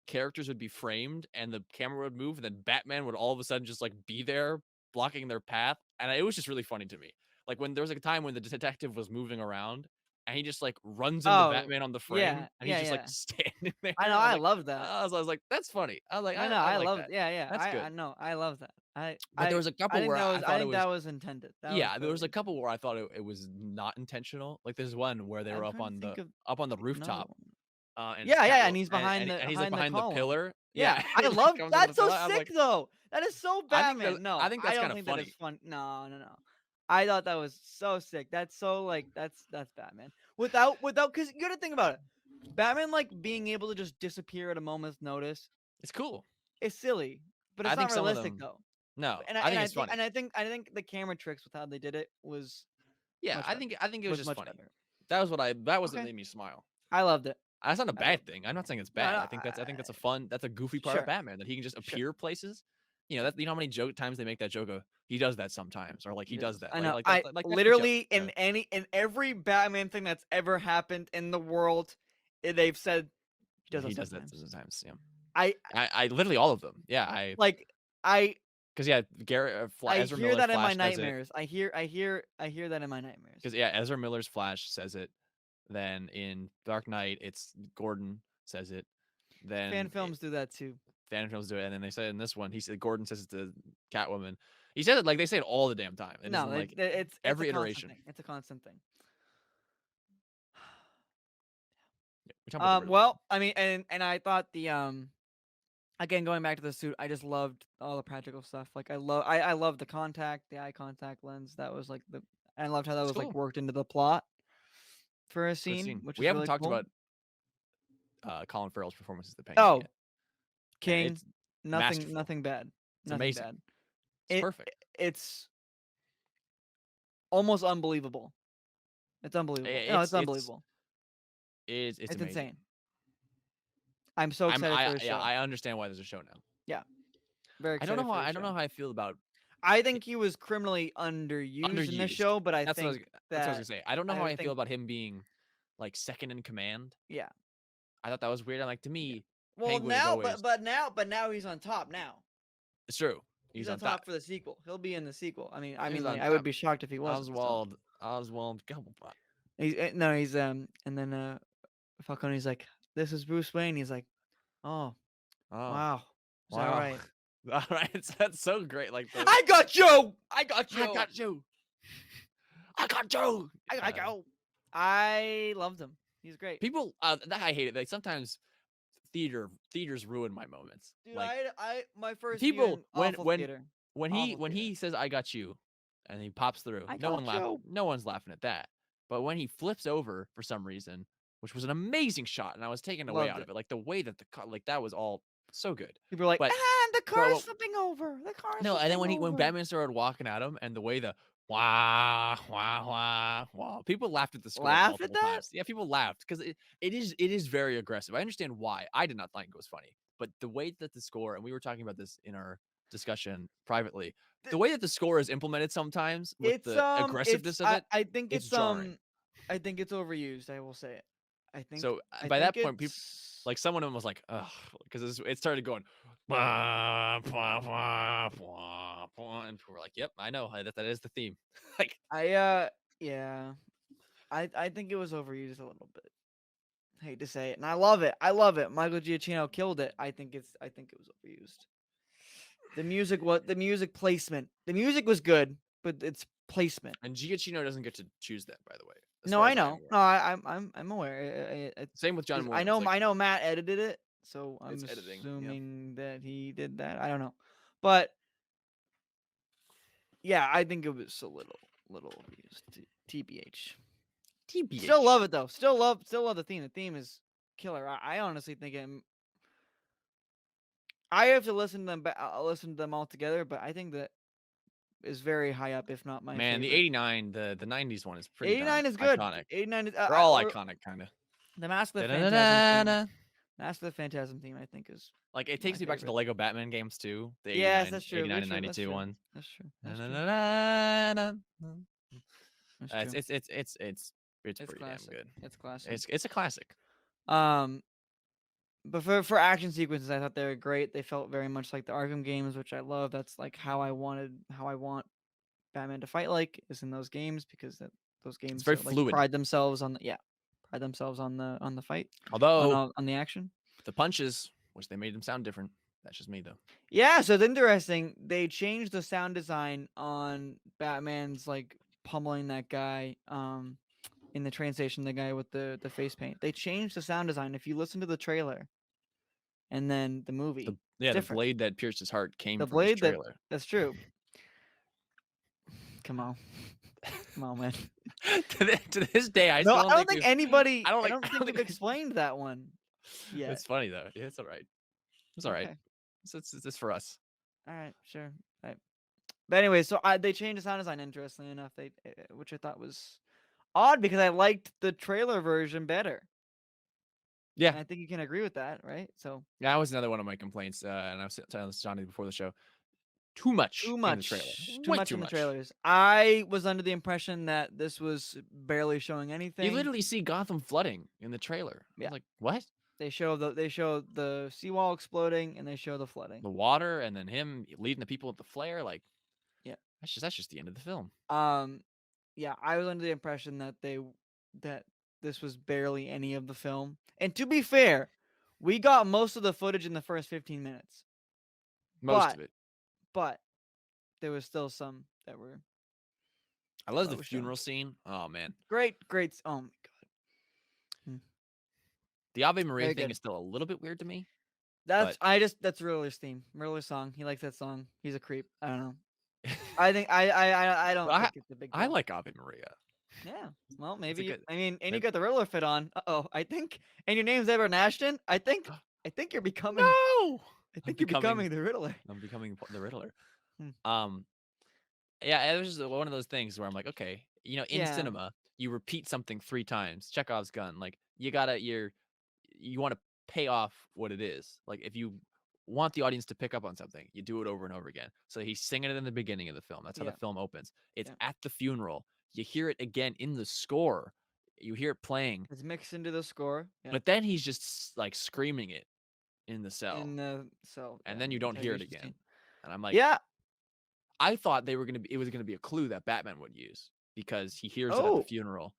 characters would be framed and the camera would move, and then Batman would all of a sudden just like be there blocking their path. And it was just really funny to me. Like when there was like a time when the detective was moving around and he just like runs into Oh Batman on the frame yeah and he's yeah just like yeah. standing there. I know. And I love that. I was like, that's funny. I was like, I know, I I like love that. yeah, yeah. That's I good. know, I love that. But there was a couple where I I thought it think was, that was intended. That was yeah, there was totally a couple intended. where I thought it was not intentional. Like there's one where they were I'm trying to think of up on the another rooftop, one. and Yeah, yeah, yeah, and Catwoman, he's and he's like behind the behind the column. pillar. Yeah, Yeah, I and he love comes on the that's so pillar. I was sick like, though. That is so Batman. I No, think I that's don't kind of think that is funny. fun. No, no, no. I thought that was so sick. That's so like that's Batman. Without because you gotta think about it. Batman like being able to just disappear at a moment's notice It's cool. is silly, but I it's think not some of realistic them, though. no, I think it's funny. I think the camera tricks with how they did it was Yeah, much better. I think it was Was just much funny. better. That was what Okay. made me smile. I loved it. That's not a I bad loved it. thing. I'm not saying it's No, bad. no, I think that's a fun, that's a goofy part of sure, Batman that he can just sure. appear places. You know, that you know how many joke times they make that joke of he does that sometimes, or like he He does does. that. I know. I That's the joke. literally You know? in every Batman thing that's ever happened in the world, they've said he does that He does that sometimes. sometimes. Yeah. I I literally all of them. Yeah, like I because yeah, I Ezra hear Miller's that in my Flash says it. nightmares. I hear that in my nightmares. Because yeah, Ezra Miller's Flash says it. Then in Dark Knight, it's Gordon says it. Fan Then films do that too. Phantom films do it, and then they said in this one, he said Gordon says it to Catwoman. He says it like they say it all the damn time. It is No, in like it's a every constant iteration. thing. It's a constant thing. Yeah, we're talking about the Riddler. Well, I mean, and I thought the again going back to the suit, I just loved all the practical stuff. Like I love the contact, the eye contact lens. That was like the I loved how that It's was like cool. worked into the plot for a Good scene, scene. which We is haven't really talked cool. about Colin Farrell's performance as the Penguin Oh, yet, and King, it's masterful. nothing bad, It's nothing amazing. bad. It's It perfect. it's almost unbelievable. It's unbelievable. No, it's unbelievable. It's It's amazing. insane. I'm so excited for the Yeah, show. I understand why there's a show now. Yeah, very excited for the I don't know show. how I feel about I think he was criminally underused in this underused. show, but I think That's what I was that gonna say. I don't know how I I feel think about him being like second in command. yeah. I thought that was weird. And like to Yeah. me, Well, Penguin is now, always but now he's on top. Now it's true. he's He's on on top. top for the sequel. He'll be in the sequel. He's Like on I would top. be shocked if he wasn't. So Oswald Cobblepot. he's no, and then Falcone's like, "This is Bruce Wayne." He's like, "Oh, Oh, Wow. Is that wow. right? All right, that's so great. Like the I got you. I got I you. got you. I got you. I got you. I loved him. He's great. People, that I hate it. Like sometimes theaters ruin my moments. Dude, Like my first people viewing awful theater. Awful when theater. he says I got you, and he pops through, I got you. no one's laughing at that. But when he flips over for some reason, which was an amazing shot, and I was taken away Loved out it. of it, like the way that like that was all so good. People are like, But and the car is but flipping over. The car is no, and then flipping when over. Batman started walking at him, and the way the wah wah wah wah, people laughed at the score Laugh at multiple that? times. Yeah, people laughed because it is very aggressive. I understand why. I did not think it was funny, but the way that the score, and we were talking about this in our discussion privately, the way that the score is implemented sometimes with the aggressiveness of it, it's jarring. I think it's overused. I will say it. So I by think that point, people it's like someone of them was like, ugh, because it started going, "Wah, wah, wah, wah, wah," and people were like, yep, I know that is the theme. Like, yeah. I think it was overused a little bit. Hate to say it, and I love it. I love it. Michael Giacchino killed it. I think it was overused. The music placement. The music was good, but it's placement. and Giacchino doesn't get to choose that, by the way, as No, far I as I am know. aware. No, I'm aware. Same with John I Williams. know Like, I know Matt edited it, so I'm it's editing. Yep. assuming that he did that. I don't know, but yeah, I think it was a little overused. TBH. Still TBH. love it though. Still love the theme. The theme is killer. I honestly think I have to listen to them all together, but I think that is very high up, if not my Man, the favorite. 89, the 90s one is pretty darn 89 is good. iconic. 89 is They're all iconic, kind of. the Mask of the Phantasm theme. Mask of the Phantasm theme, I think, is Like, it my takes me back to the favorite. Lego Batman games too, the Yes, that's true. 89 That's and true. That's 92 true. ones. That's true. That's true. It's That's true. it's It's pretty damn classic. good. It's classic. It's a classic. Um, but for action sequences, I thought they were great. They felt very much like the Arkham games, which I love. That's like how I want Batman to fight like is in those games because those It's games very like fluid. pride themselves on the fight Although on the action. the punches, which they made them sound different. That's just me though. Yeah, so it's interesting. They changed the sound design on Batman's like pummeling that guy in the train station, the guy with the face paint. They changed the sound design. If you listen to the trailer and then the movie, it's The different. blade that pierced his heart came The from his blade trailer. that's true. Come on. Come on, man. To this day, I No, still I don't don't think think we've- anybody I don't I like. don't I think don't we've think explained that one yet. it's funny though. Yeah, it's all right. It's all right. Okay. It's for us. All right, sure. All right. But anyway, so they changed the sound design. Interestingly enough, which I thought was odd because I liked the trailer version better. Yeah, And I think you can agree with that, right? So that was another one of my complaints, and I was telling this to Johnny before the show. Too much in the trailer. too Way much too in the much. trailers. I was under the impression that this was barely showing You anything. literally see Gotham flooding in the trailer. I Yeah. was like, what? They show the seawall exploding and they show the flooding. The water, and then him leading the people with the flare. Like, Yeah. that's just the end of the film. Yeah, I was under the impression that that this was barely any of the film. And to be fair, we got most of the footage in the first 15 minutes. Most of it. But there was still some that were I love that the was shown. funeral scene. Oh man, great. Oh my god. the Ave Maria Very thing good. is still a little bit weird to me. That's Riddler's theme. Riddler's song. He likes that song. He's a creep. I don't know. I don't But think it's a big deal. I like Ave Maria. Yeah. Well, maybe good- and you got the Riddler fit on. I think and your name's Edward Ashton. I think you're becoming No, I think you're becoming the Riddler. I'm becoming the Riddler. Hmm. Yeah, it was just one of those things where I'm like, okay, you know, in Yeah. cinema, you repeat something 3 times. Chekhov's gun. Like, you want to pay off what it is. Like, if you want the audience to pick up on something, you do it over and over again. So he's singing it in the beginning of the film. That's how the film opens. It's at the funeral. You hear it again in the score. You hear it playing. It's mixed into the score. Yeah. But then he's just like screaming it in the cell. And then you don't hear it again. And I'm like, yeah. I thought it was gonna be a clue that Batman would use because he hears it at the funeral.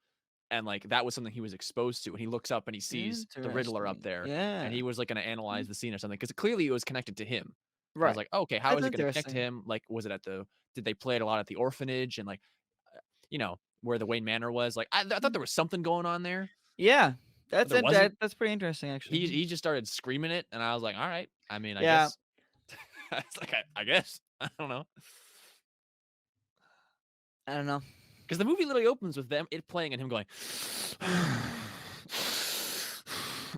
and like that was something he was exposed to, and he looks up and he sees the Riddler up Interesting. there, and Yeah. he was like going to analyze the scene or something because clearly it was connected to him. And I was Right. like, okay, how That's is it going to connect to interesting. him? Like, was it at the? Did they play it a lot at the orphanage and like, you know, where the Wayne Manor was? Like, I thought there was something going on there, Yeah. but That's there it. wasn't. That's pretty interesting, actually. He just started screaming it, and I was like, all right. I mean, I Yeah. guess. It's like I guess I don't know. I don't know. Because the movie literally opens with it playing and him going,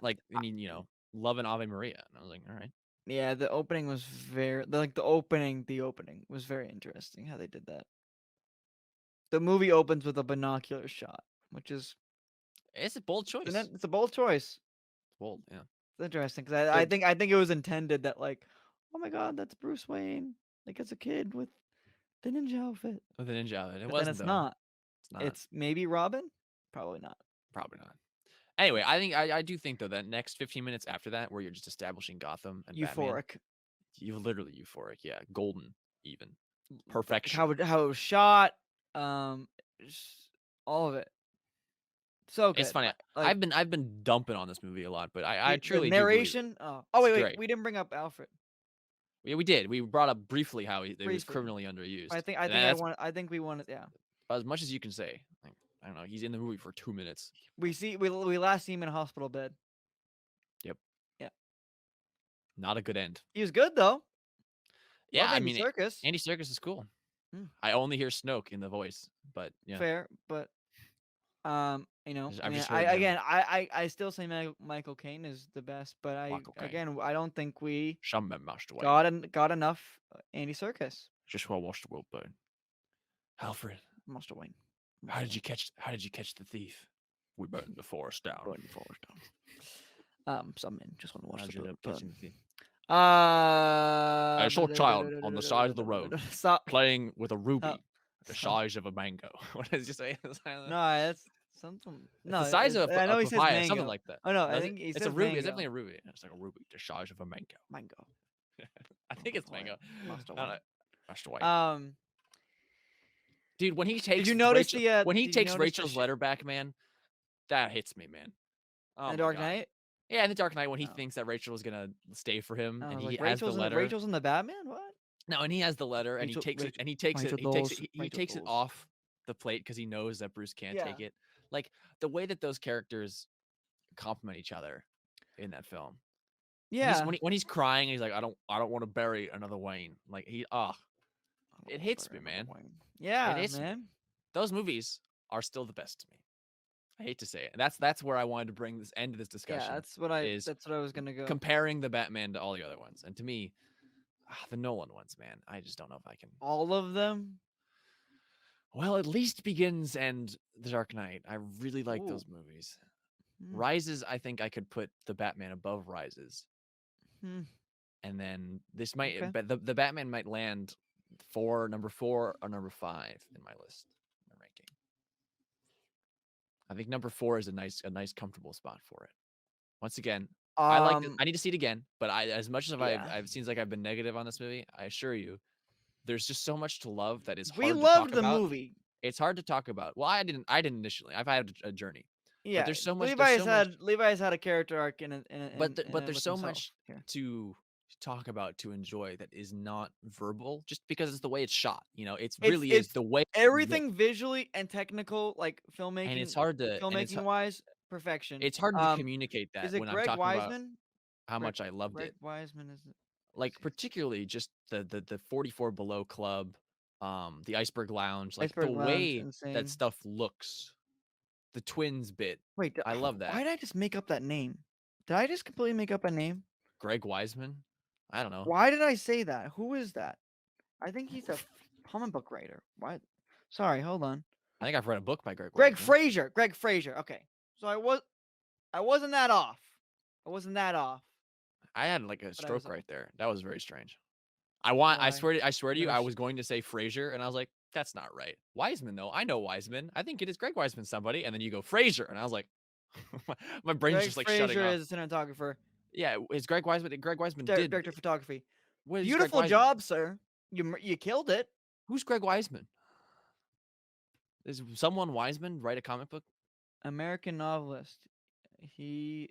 like, I mean, love and Ave Maria. And I was like, all right. Yeah, the opening was the opening was very interesting how they did that. The movie opens with a binocular shot, which is It's a bold choice. it's a bold choice. Bold, yeah. It's interesting because I think it was intended that like, oh my God, that's Bruce Wayne, like as a kid with the ninja outfit. With a ninja outfit. It But then wasn't, it's though. not. It's not. It's maybe Robin. Probably not. Probably not. Anyway, I do think, though, that next 15 minutes after that, where you're just establishing Gotham and Batman, Euphoric. you're literally euphoric. Yeah. Golden, even. Like Perfection. how it was shot, just all of it. So It's good. funny. Like I've been dumping on this movie a lot, but I the truly do believe it. narration. Oh, It's wait, great. we didn't bring up Alfred. Yeah, we did. We brought up briefly how it was Briefly. criminally underused. I think And I that's want. I think we wanted. Yeah. as much as you can say. Like, I don't know. He's in the movie for 2 minutes. We last see him in a hospital bed. Yep. Yeah. Not a good end. He was good though. Yeah, Love I Andy mean, Serkis. Andy Serkis is cool. Hmm. I only hear Snoke in the voice, but yeah, Fair, but you know, I've mean, just heard him. I still say Michael Caine is the best, but Michael Caine. again, I don't think we Some men must away. got enough Andy Serkis. Just want to watch the world burn. Alfred, Must have won. how did you catch the thief? We burned the forest down. Burn the forest down. Some men just want to watch How'd the you end up burn. catching the thief? I I saw a child on the side of the road Stop. playing with a ruby the stop. size of a mango. What did you say? No, that's something. No, the size of I know a he says papaya, mango. something like that. Oh no, I Does think it? he It's says a ruby. mango. It's definitely a ruby. It's like a ruby the size of a mango. Mango. I think it's mango. Must have I don't won. know. That's the way. Dude, when he takes Did you notice Rachel, when he did you takes notice the Rachel's letter back, man, that hits me, man. Oh The my Dark God. Knight? Yeah, in the Dark Knight when he Oh. thinks that Rachel is gonna stay for him, I and was he like, has the letter. Rachel's in the Batman? What? No, and he has the letter, and he Rachel- takes it, Rachel- and he takes it, Rachel he takes Dawes, it, he Rachel takes it Dawes. off the plate because he knows that Bruce can't Yeah. take it. Like the way that those characters complement each other in that film. Yeah. When he's crying, he's like, I don't want to bury another Wayne. Like it hits me, man. Yeah, hits me. man. Those movies are still the best to me. I hate to say it. And that's where I wanted to bring this end to this discussion. Yeah, that's what I was gonna go. Comparing the Batman to all the other ones. And to me, the Nolan ones, man, I just don't know if I can. All of them? Well, at least Begins and The Dark Knight. I really like those movies. Rises, I think I could put the Batman above Rises. And then this might, but the Batman might land number 4 or number 5 in my list, my ranking. I think number 4 is a nice comfortable spot for it. Once again, I like it. I need to see it again, but as much as I've seems like I've been negative on this movie, I assure you, there's just so much to love that is hard We to loved talk the about. movie. It's hard to talk about. Well, I didn't initially. I've had a journey. Yeah, but there's so much. Levi's had a character arc but there's so much to talk about, to enjoy, that is not verbal, just because it's the way it's shot. It's the way everything visually and technical, like filmmaking, and it's hard to wise, perfection. It's hard to communicate that when I'm talking about how much I loved it. Wiseman is like particularly just the 44 Below Club, the Iceberg Lounge, like the way that stuff looks. The twins bit. Wait, I love that. Why did I just make up that name? Did I just completely make up a name? Greg Wiseman? I don't know. Why did I say that? Who is that? I think he's a comic book writer. What? Sorry, hold on. I think I've read a book by Greg Fraser. Greg Fraser. Okay. So I wasn't that off. I had like a stroke right there. That was very strange. I swear to you, I was going to say Fraser, and I was like, that's not right. Wiseman, though. I know Wiseman. I think it is Greg Wiseman somebody. And then you go Fraser, and I was like, my brain's just like shutting off. Fraser is a cinematographer. Yeah, is Greg Wiseman? Greg Wiseman did director of photography. Beautiful job, sir. You killed it. Who's Greg Wiseman? Is someone Wiseman write a comic book? American novelist. He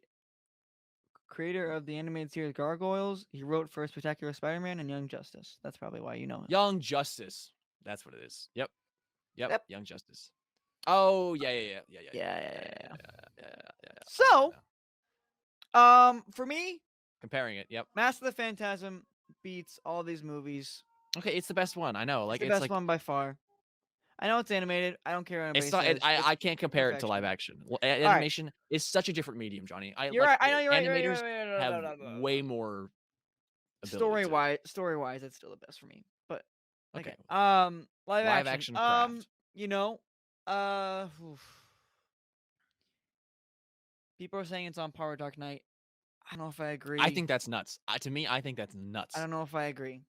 creator of the animated series Gargoyles. He wrote for Spectacular Spider-Man and Young Justice. That's probably why you know him. Young Justice. That's what it is. Yep. Yep. Yep. Young Justice. Oh yeah, yeah, yeah, yeah, yeah, yeah, Yeah, yeah, yeah, yeah, yeah, yeah, yeah. yeah, yeah, yeah, yeah. I remember So, now. for me, Comparing it. Yep. Mask of the Phantasm beats all these movies. Okay, it's the best one. I know. It's Like the it's best like one by far. I know it's animated. I don't care what anybody it's not. says. I It's can't compare it to live perfection. action. All right, Animation is such a different medium, Johnny. I you're like right. I know you're right. You're right. You're animators right. You're right. have way more ability to. Story wise, it's still the best for me. But Okay, okay. Live live action. action craft. You know, oof. People are saying it's on par with Dark Knight. I don't know if I I agree. think that's nuts. To me, I think that's I nuts. don't know if I agree.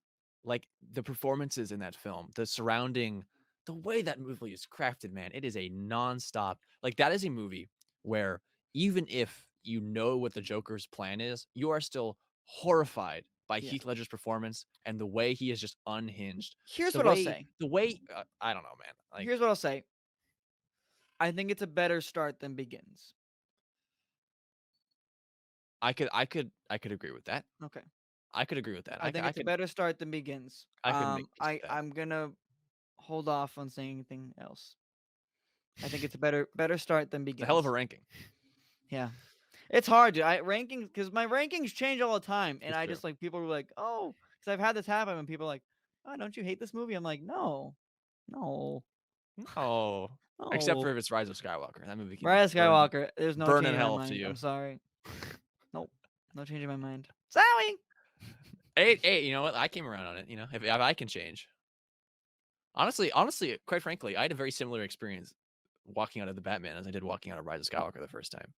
Like the performances in that film, the surrounding, the way that movie is crafted, man, it is a nonstop. Like that is a movie where even if you know what the Joker's plan is, you are still horrified by Yeah. Heath Ledger's performance and the way he is just unhinged. Here's The what I'll way, say. the way, I don't know, man. Like Here's what I'll say. I think it's a better start than Begins. I could agree with that. Okay. I could agree with that. I think it's a better start than Begins. I could make peace with that. I'm gonna hold off on saying anything else. I think it's a better start than It's a hell of a Begins. ranking. Yeah. It's hard, dude. Because my rankings change all the time, and It's I true. just like people were like, oh, because I've had this happen, and people are like, oh, don't you hate this movie? I'm like, no, no, Oh, except for no. if it's Rise of Skywalker. That movie can Rise of burn Skywalker. There's no burn in changing my hell up to mind. you. I'm sorry. Nope. No changing my mind. Sorry. Hey, you know what? I came around on it. You know, if I can change. Honestly, quite frankly, I had a very similar experience walking out of the Batman as I did walking out of Rise of Skywalker the first time.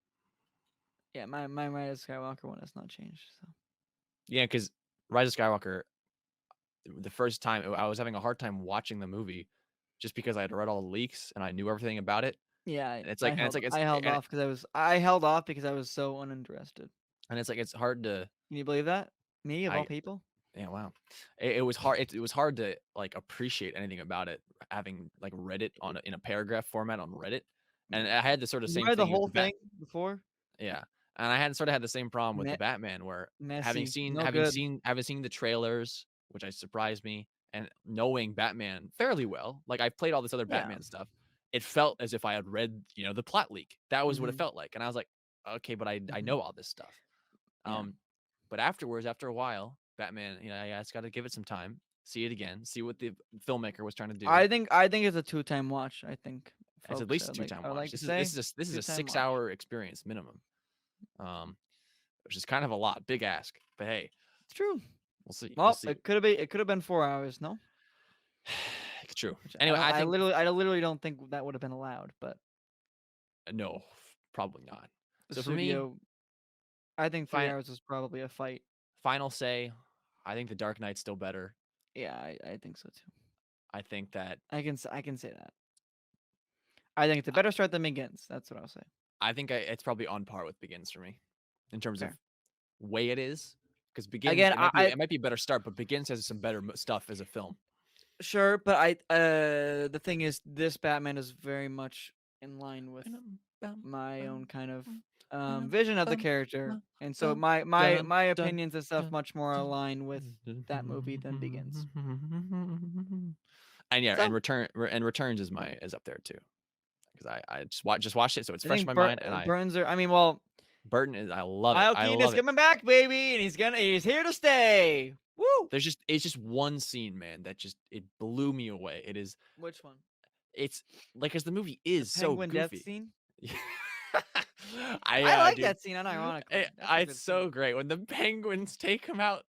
Yeah, my Rise of Skywalker one has not changed. So Yeah, because Rise of Skywalker, the first time I was having a hard time watching the movie, just because I had read all the leaks and I knew everything about it. yeah, And it's like, and it's like, it's I held and, off because I held off because I was so uninterested. and it's like it's hard to. Can you believe that? Me of all I people. Yeah, wow. It was hard. It was hard to like appreciate anything about it, having like read it in a paragraph format on Reddit, and Yeah. I had the sort of You same read the thing with whole the Bat. thing before? Yeah, and I had sort of had the same problem with Me- the Batman, where Messy. No good. having seen the trailers, which I surprised me, and knowing Batman fairly well, like I've played all this other Yeah. Batman stuff, it felt as if I had read, the plot leak. That was what it Hmm. felt like, and I was like, okay, but I Hmm. know all this stuff. Yeah. Um, but afterwards, after a while, Batman, I just got to give it some time, see it again, see what the filmmaker was trying to do. I think it's a 2-time watch. I think, It's at folks. least a two-time I would watch. like to say This is a 2-time watch. 6-hour experience minimum, um, which is kind of a lot, big ask. But hey, It's true. we'll see. We'll Well, see. it could have been 4 hours. No. It's true. Which Anyway, I think I literally don't think that would have been allowed. But no, probably not. the So for me, studio, I think 3 hours fin- was probably a fight. final say, I think The Dark Knight's still better. Yeah, I think so too. I think that I can say that. I think it's a better start than Begins. That's what I'll say. it's probably on par with Begins for me in terms of Fair. way it is. Because Begins, Again, it might be a better start, but Begins has some better stuff as a film. sure, but the thing is, this Batman is very much in line with my own kind of vision of the character, and so my opinions and stuff much more align with that movie than Begins. And yeah, So, and Returns is up there too, because I just watched it, so it's I fresh in think my mind. And Burns are. I mean, well, Burton is, I love it. Miles I Keaton is love it. coming back, baby, and he's here to stay. Woo! It's just one scene, man, that just it blew me away. Which one? It's like, because the movie is so Penguin death goofy. scene. I I like dude, that scene, unironically. That's a good it's so scene. great when the penguins take him out.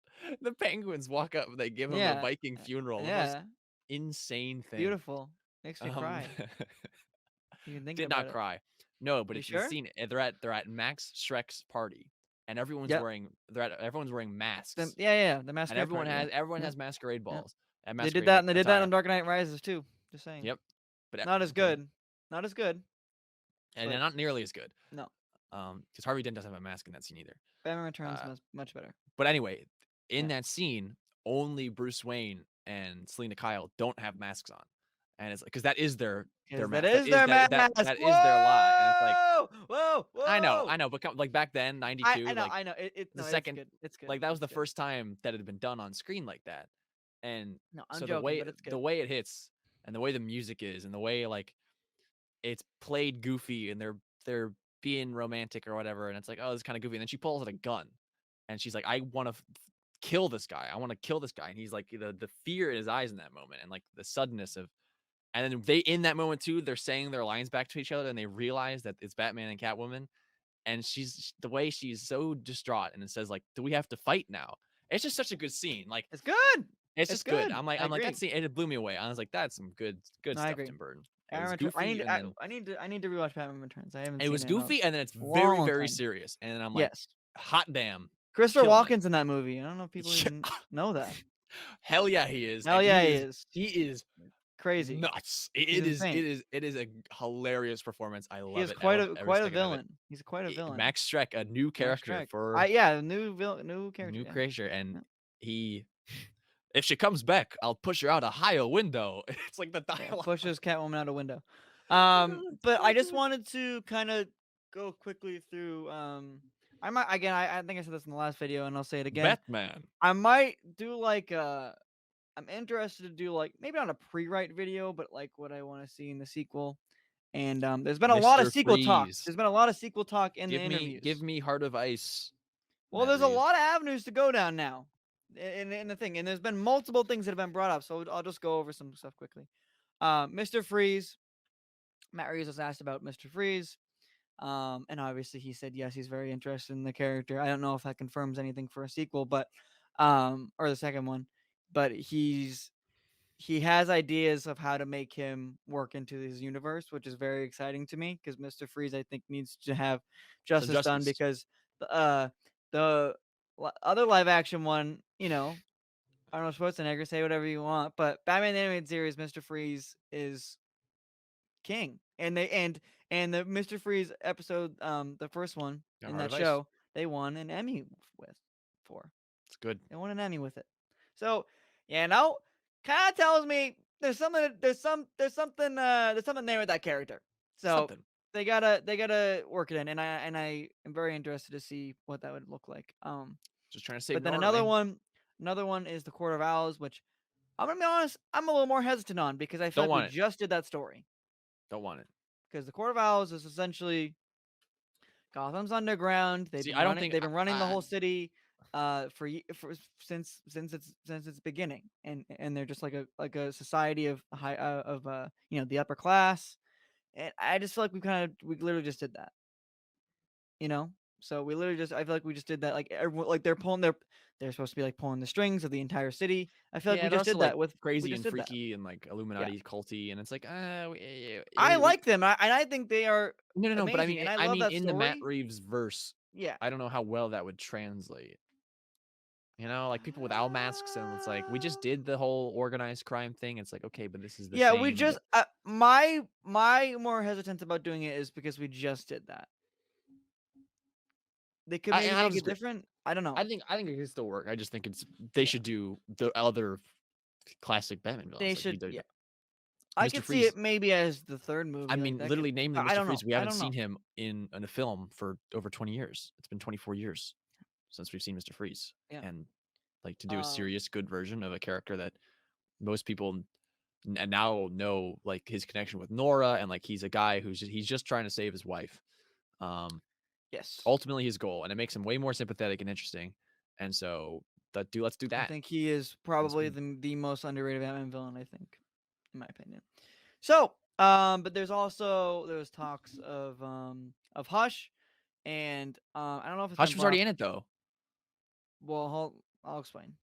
The penguins walk up, they give him a Yeah, Viking funeral. The most yeah, insane thing. beautiful. Makes me Um, cry. You think did about not it. cry. No, but You it's the sure? scene. They're at Max Shrek's party, and Yep. everyone's wearing masks, The and masquerade party. Yeah. everyone Yep. has masquerade Yep. balls and They did masquerade that, and they did that attire. on Dark Knight Rises too. Just saying. Yep, but Not as okay, good. Not as good. and But not nearly as good. no, Because Harvey Dent doesn't have a mask in that scene either. Batman Returns Uh, much better. but anyway, in Yeah. that scene, only Bruce Wayne and Selena Kyle don't have masks on, and it's like because that is their Because that mask. That is is their mask. that is their lie, and it's like Whoa! Whoa! Whoa! I know, but like back then, I '92, know, like I know. the No, it's second, good. It's good. like that was It's the good. first time that it had been done on screen like that, and No, I'm so joking, but it's good. the way it hits, and the way the music is, and the way like it's played goofy, and they're being romantic or whatever, and it's like, oh, this is kind of goofy, and then she pulls out a gun, and she's like, I want to kill this guy. I want to kill this guy, and he's like the fear in his eyes in that moment, and like the suddenness of. And then they in that moment too, they're saying their lines back to each other, and they realize that it's Batman and Catwoman, and she's the way she's so distraught, and it says like, "Do we have to fight now?" It's just such a good scene. Like It's good. it's It's just good. good. I I'm like that agree. scene. It blew me away. I was like, that's some good No, I stuff, agree. Tim Burton. It Batman was Return- goofy, and then I need to rewatch Batman Returns. I haven't it seen was it in a goofy, and then it's long, very long very time. serious. And then I'm like, Yes. hot damn, Christopher killing it. Walken's in that movie. I don't know if people Yeah. even know that. Hell yeah, he is, Hell and yeah, he is. he is Crazy. nuts. He's insane. It is a hilarious performance. I He love is it. I love every quite a second of it. villain. He's quite a villain. Max Streck, a new Max character Shrek. for Yeah, new character. new Yeah. creature, and Yeah. he, if she comes back, I'll push her out a higher window. It's like the Yeah, dialogue. pushes Catwoman out a window. It's But so I just good. wanted to kind of go quickly through. I might again. I think I said this in the last video, and I'll say it again. Batman. I might do like I'm interested to do like maybe not a pre-write video, but like what I want to see in the sequel. And there's been a lot of Mr. sequel talk. Freeze. There's been a lot of sequel talk in the Give interviews. me Heart of Ice, Well, Matt there's a Reeves. lot of avenues to go down now in the thing, and there's been multiple things that have been brought up. So I'll just go over some stuff quickly. Mr. Freeze. Matt Reeves was asked about Mr. Freeze. And obviously he said yes, he's very interested in the character. I don't know if that confirms anything for a sequel, but or the second one, but he has ideas of how to make him work into his universe, which is very exciting to me because Mr. Freeze I think needs to have Some justice done justice. because the other live action one, Arnold Schwarzenegger, say whatever you want, but Batman the Animated Series, Mr. Freeze is king, and the Mr. Freeze episode, the first one Got in Heart that of Ice. show, they won an Emmy with for. It's good. They won an Emmy with it. So, kind of tells me there's something there with that character. So Something. they gotta work it in, and I am very interested to see what that would look like. Just trying to save But then Nora, man. another one is the Court of Owls, which I'm gonna be honest, I'm a little more hesitant on because I feel Don't like we want it. just did that story. Don't want it. Because the Court of Owls is essentially Gotham's underground. See, I don't think They've been running the whole city for since its beginning, and they're just like a society of high of the upper class. And I just feel like we literally just did that, you know. So we literally just I feel like we just did that. Like everyone, like they're supposed to be like pulling the strings of the entire city. I feel like yeah, we they're just also did like that with we crazy just and did that. freaky and like Yeah, Illuminati culty, and it's like I like them, and I think they are no, but amazing, and I love that in the Matt story. Reeves verse, Yeah. I don't know how well that would translate. You know, like people with owl masks, and it's like we just did the whole organized crime thing. It's like, okay, but this is the Yeah, we same. just my more hesitance about doing it is because we just did that. They could maybe I don't make it disagree. different. I don't know. I think it can still work. I just think they Yeah, should do the other classic Batman they villains. Like should. Yeah, I Mr. could see it Freeze. maybe as the third I movie. Like mean, that could. literally name the I Mr. don't know. Freeze. We I haven't don't seen know. him in a film for over 20 years. It's been 24 years since we've seen Mr. Freeze. Yeah. And like to do a Um. serious good version of a character that most people and now know like his connection with Nora, and like he's a guy he's just trying to save his wife. Um Yes, Ultimately his goal, and it makes him way more sympathetic and interesting. And so let's do I that. think he is Let's probably do the most underrated Batman villain. I think, in my opinion. So, but there's talks of Hush, and I don't know if it's Hush been was brought already up. in it though. Well, I'll explain.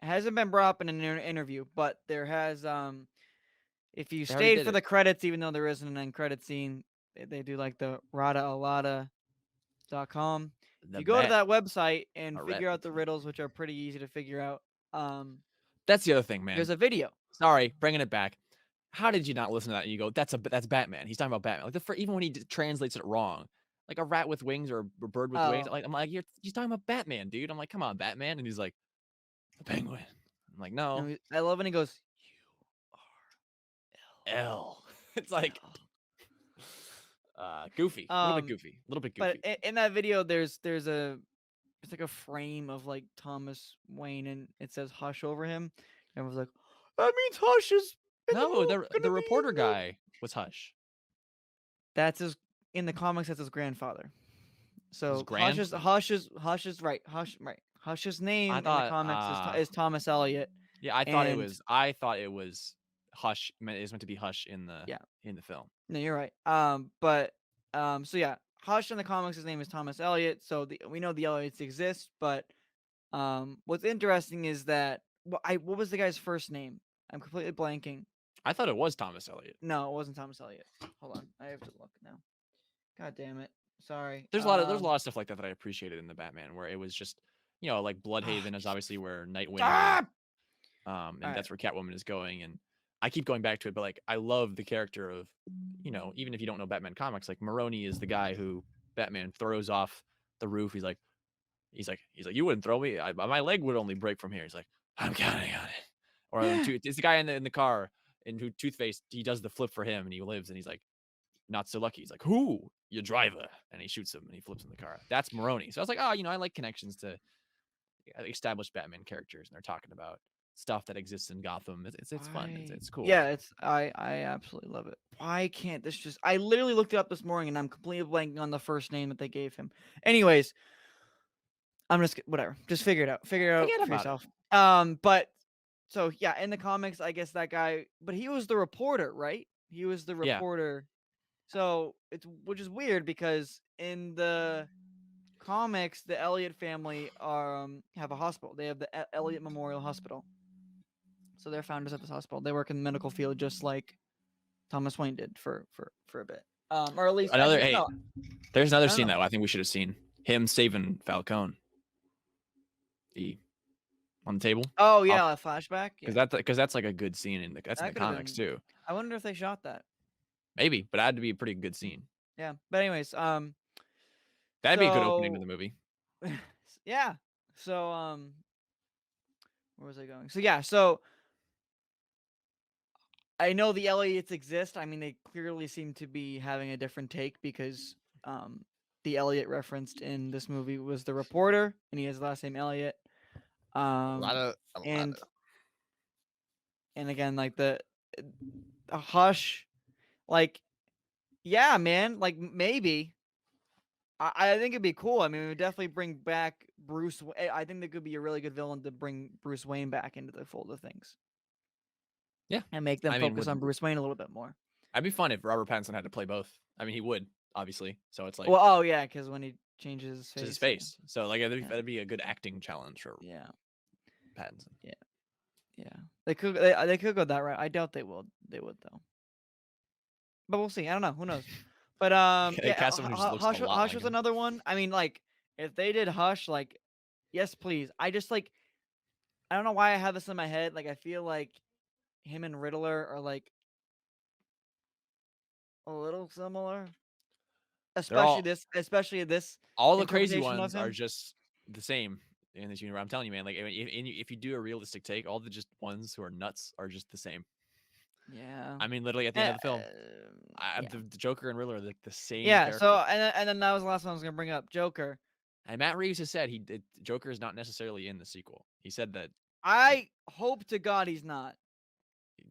It hasn't been brought up in an interview, but there has if you They already stayed did for it. the credits, even though there isn't an end credit scene, they do like the radaalada.com. If The you go to bat that website and a rat figure out the motif. riddles, which are pretty easy to figure out, That's the other thing, man. there's a video. Sorry, bringing it back. How did you not listen to that? And you go, that's Batman. He's talking about Batman. Like even when he translates it wrong, like a rat with wings or a bird with wings. Oh, Like I'm like, he's talking about Batman, dude. I'm like, come on, Batman. And he's like, the Penguin. I'm like, no. I love when he goes, L. It's like goofy, a little bit Um, goofy, a little bit but goofy. in that video, there's a it's like a frame of like Thomas Wayne, and it says "Hush" over him. And I was like, that means Hush is in the No, movie. the Gonna be in reporter the movie. guy was Hush. That's his in the comics. That's his grandfather. His So grand. Hush is right. Hush right. Hush's I name in the thought. comics is Thomas Elliot, Yeah, I thought it and was. I thought it was Hush. Is meant to be Hush yeah, in the film. no, you're right. But so yeah, Hush in the comics, his name is Thomas Elliot. So we know the Elliots exist, but what's interesting is that what was the guy's first name? I'm completely blanking. I thought it was Thomas Elliot. No, it wasn't Thomas Elliot. Hold on, I have to look now. God damn it. Sorry. There's a lot of stuff like that that I appreciated in the Batman, where it was just, like Bloodhaven is obviously where Nightwing is, Stop! and All right. that's where Catwoman is going, and I keep going back to it, but like I love the character of, even if you don't know Batman comics, like Maroni is the guy who Batman throws off the roof. He's like, you wouldn't throw me. My leg would only break from here. He's like, I'm counting on it. Or it's the guy in the car in who Toothpaste, he does the flip for him and he lives, and he's like, not so lucky. He's like, who? Your driver. And he shoots him and he flips in the car. That's Maroni. So I was like, oh, I like connections to established Batman characters, and they're talking about stuff that exists in Gotham. It's fun. It's cool. Yeah, I absolutely love it. Why can't this just? I literally looked it up this morning and I'm completely blanking on the first name that they gave him. Anyways, I'm just whatever. Just figure it out. Figure it out Forget for about yourself. But so yeah, in the comics, I guess that guy, but he was the reporter, right? He was the Yeah. reporter. So which is weird because in the comics, the Elliot family have a hospital. They have the Elliot Memorial Hospital. So they're founders of this hospital. They work in the medical field just like Thomas Wayne did for a bit. Or at least Another no, there's another I don't scene know. that I think we should have seen. Him saving Falcone. On the table. Oh yeah, a flashback. Yeah, Because that's like a good scene that's in that the could have comics been. too. I wonder if they shot that. Maybe, but it had to be a pretty good scene. Yeah, but anyways, That'd be a good opening to so the movie. yeah, so where was I going? So yeah, so I know the Elliots exist. I mean, they clearly seem to be having a different take because the Elliot referenced in this movie was the reporter, and he has the last name Elliot. A lot And of again, like the Hush, like yeah, man, like maybe. I think it'd be cool. I mean, it would definitely bring back Bruce. I think that could be a really good villain to bring Bruce Wayne back into the fold of things. Yeah, And make them I mean, focus on Bruce Wayne a little bit more. I'd be fun if Robert Pattinson had to play both. I mean, he would obviously. So it's like, Well, oh yeah, because when he changes his face, his face. So like that'd be a good acting challenge for yeah, Pattinson. yeah. They could go that route. I doubt they will. They would though. But we'll see. I don't know. Who knows? But They yeah, cast someone who just looks a lot Hush like was him. another one. I mean, like if they did Hush, like yes, please. I just like I don't know why I have this in my head. Like I feel like him and Riddler are like a little similar, They're especially this all the crazy interpretation of ones are him. just the same in this universe. I'm telling you, man. Like if you do a realistic take, all the just ones who are nuts are just the same. Yeah. I mean, literally at the end of the film, Yeah. the Joker and Riddler are like the same Yeah. character. So and then that was the last one I was gonna bring up. Joker. And Matt Reeves has said Joker is not necessarily in the sequel. He said that. I hope to God he's not.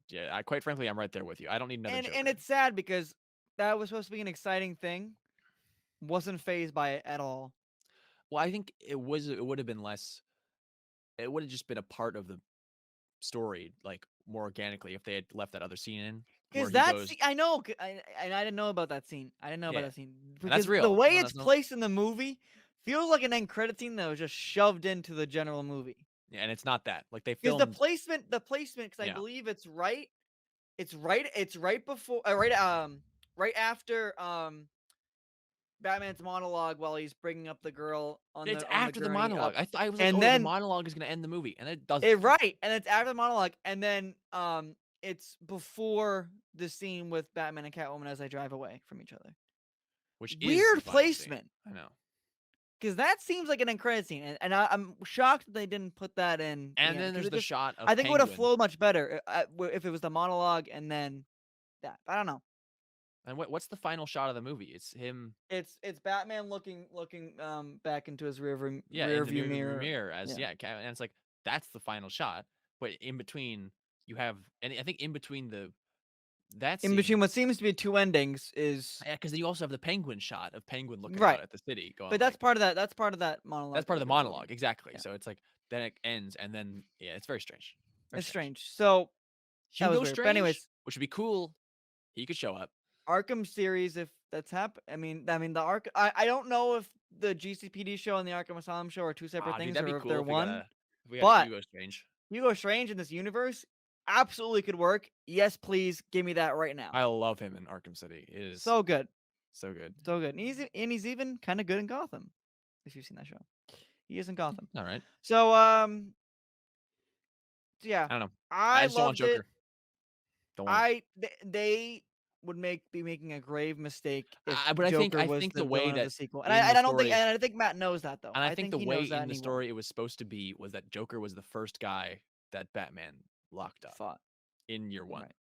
Yeah, quite frankly, I'm right there with you. I don't need another Joker. And it's sad because that was supposed to be an exciting thing. Wasn't phased by it at all. Well, I think it would have been less. It would have just been a part of the story, like more organically, if they had left that other scene in. Because I know, and I didn't know about that scene. I didn't know about Yeah. that scene And that's because real. the way No, it's placed in the movie feels like an end credit scene that was just shoved into the general movie. Yeah, and it's not that. Like they Because filmed the placement, because I Yeah. believe it's right before, right after Batman's monologue while he's bringing up the girl on It's the after the gurney monologue. up. I was like, And oh, the then monologue is gonna end the movie, and it doesn't. right, and it's after the monologue, and then it's before the scene with Batman and Catwoman as they drive away from each other. Which is Weird the final scene. placement. I know. Because that seems like an end credit scene, and I'm shocked that they didn't put that in. And then there's the shot of I think it would have Penguin. flowed much better if it was the monologue and then that. I don't know. And what's the final shot of the movie? It's him, It's Batman looking back into his yeah, rear in the view mirror. mirror as Yeah. yeah, and it's like that's the final shot. But in between, you have, and I think in between that In between scene, what seems to be two endings is yeah, because then you also have the penguin shot of Penguin looking out right. at the city, going But that's like, part of that. That's part of that that's monologue part that of the you're doing. monologue, exactly. Yeah, So it's like then it ends, and then yeah, it's very strange, very it's strange. strange. So that was Hugo weird. But Strange, anyways, which would be cool, he could show up. Arkham series, if that's happened. I mean the Ark. I don't know if the GCPD show and the Arkham Asylum show are two separate Ah, dude, things that'd be or if cool they're one. if we got a But Hugo Strange. Hugo Strange in this universe absolutely could work. Yes, please give me that right now. I love him in Arkham City. It is So good, so good. so good. And he's even kind of good in Gotham. If you've seen that show, he is in Gotham. All right. So yeah, I don't know. I I just don't want loved it. Joker. Don't want it. They would be making a grave mistake if But Joker I was think the the way villain of that the sequel. And in the I don't think story, and I think Matt knows that though. and I I think think the he way knows that in and the he won't. story it was supposed to be was that Joker was the first guy that Batman locked up Fought. in year one, Right.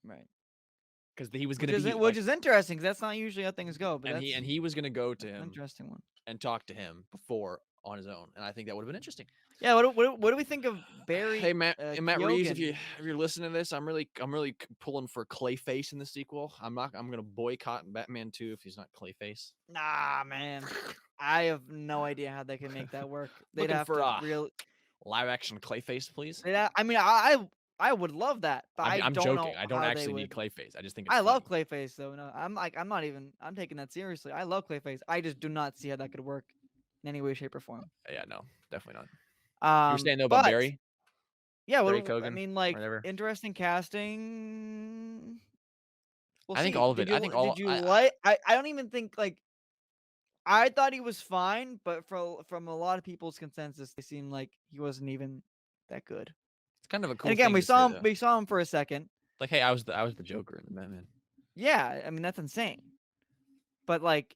Right. because he was Which gonna is be which like, is interesting because that's not usually how things go, but and he was gonna go to that's an him interesting one. and talk to him before on his own, and I think that would have been interesting. Yeah, what do we think of Hey Barry Matt Reeves, if Keoghan? you're listening to this, I'm really pulling for Clayface in the sequel. I'm gonna boycott Batman 2 if he's not Clayface. Nah, man. I have no idea how they can make that work. They'd Looking have for to a real live action Clayface, please. I mean I would love that, but I I'm don't joking. know I don't how they actually need would. Clayface. I just think it's I love funny. Clayface though. No, I'm taking that seriously. I love Clayface. I just do not see how that could work in any way, shape, or form. Yeah, no, definitely not. You were saying though about But yeah, Barry I Kogan, mean, like whatever. interesting casting. We'll I think see. all of it. I think all Did you like? I don't even think like I thought he was fine, but from a lot of people's consensus, they seemed like he wasn't even that good. it's kind of a And cool again, thing to say though. we saw him for a second. Like, hey, I was the Joker in the Batman. Yeah, I mean that's insane. But like,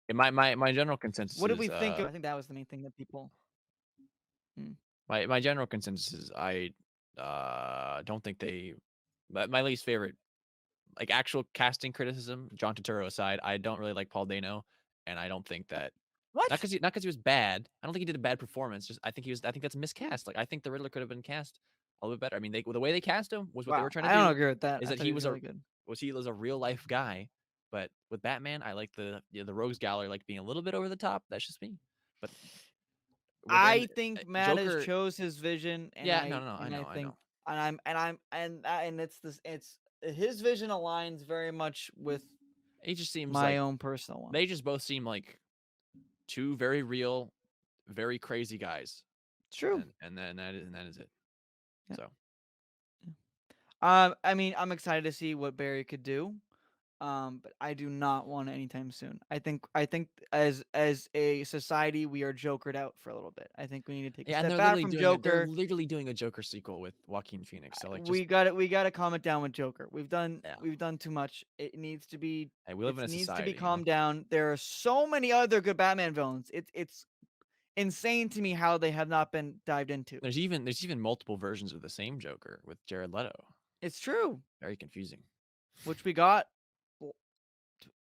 And my general consensus what did we is think of? I think that was the main thing that people. Hmm. my general consensus is I don't think they, my least favorite, like, actual casting criticism, John Turturro aside, I don't really like Paul Dano, and I don't think that, What? not because he was bad. I don't think he did a bad performance. Just I think that's a miscast. Like, I think the Riddler could have been cast a little bit better. I mean, the way they cast him was what they were Wow, trying to I don't do. agree with that. Is I that thought he was really good. he was a real life guy, but with Batman, I like the Rogues Gallery, like, being a little bit over the top. That's just me. But within I think Matt has Joker, chose his vision, and yeah, no, I I know, think and it's his vision aligns very much with It just seems my like own personal one. they just both seem like two very real, very crazy guys, It's true. and that is it. Yeah. So I mean, I'm excited to see what Barry could do. But I do not want it anytime soon. I think as a society we are jokered out for a little bit. I think we need to take a yeah, and step back from they're Joker. literally doing a Joker sequel with Joaquin Phoenix. So like, just We got to calm it down with Joker. yeah, We've done too much. hey, we live in a Needs to be society, you know. calmed down. There are so many other good Batman villains. It's insane to me how they have not been dived into. There's even multiple versions of the same Joker with Jared Leto. It's true, Very confusing. which we got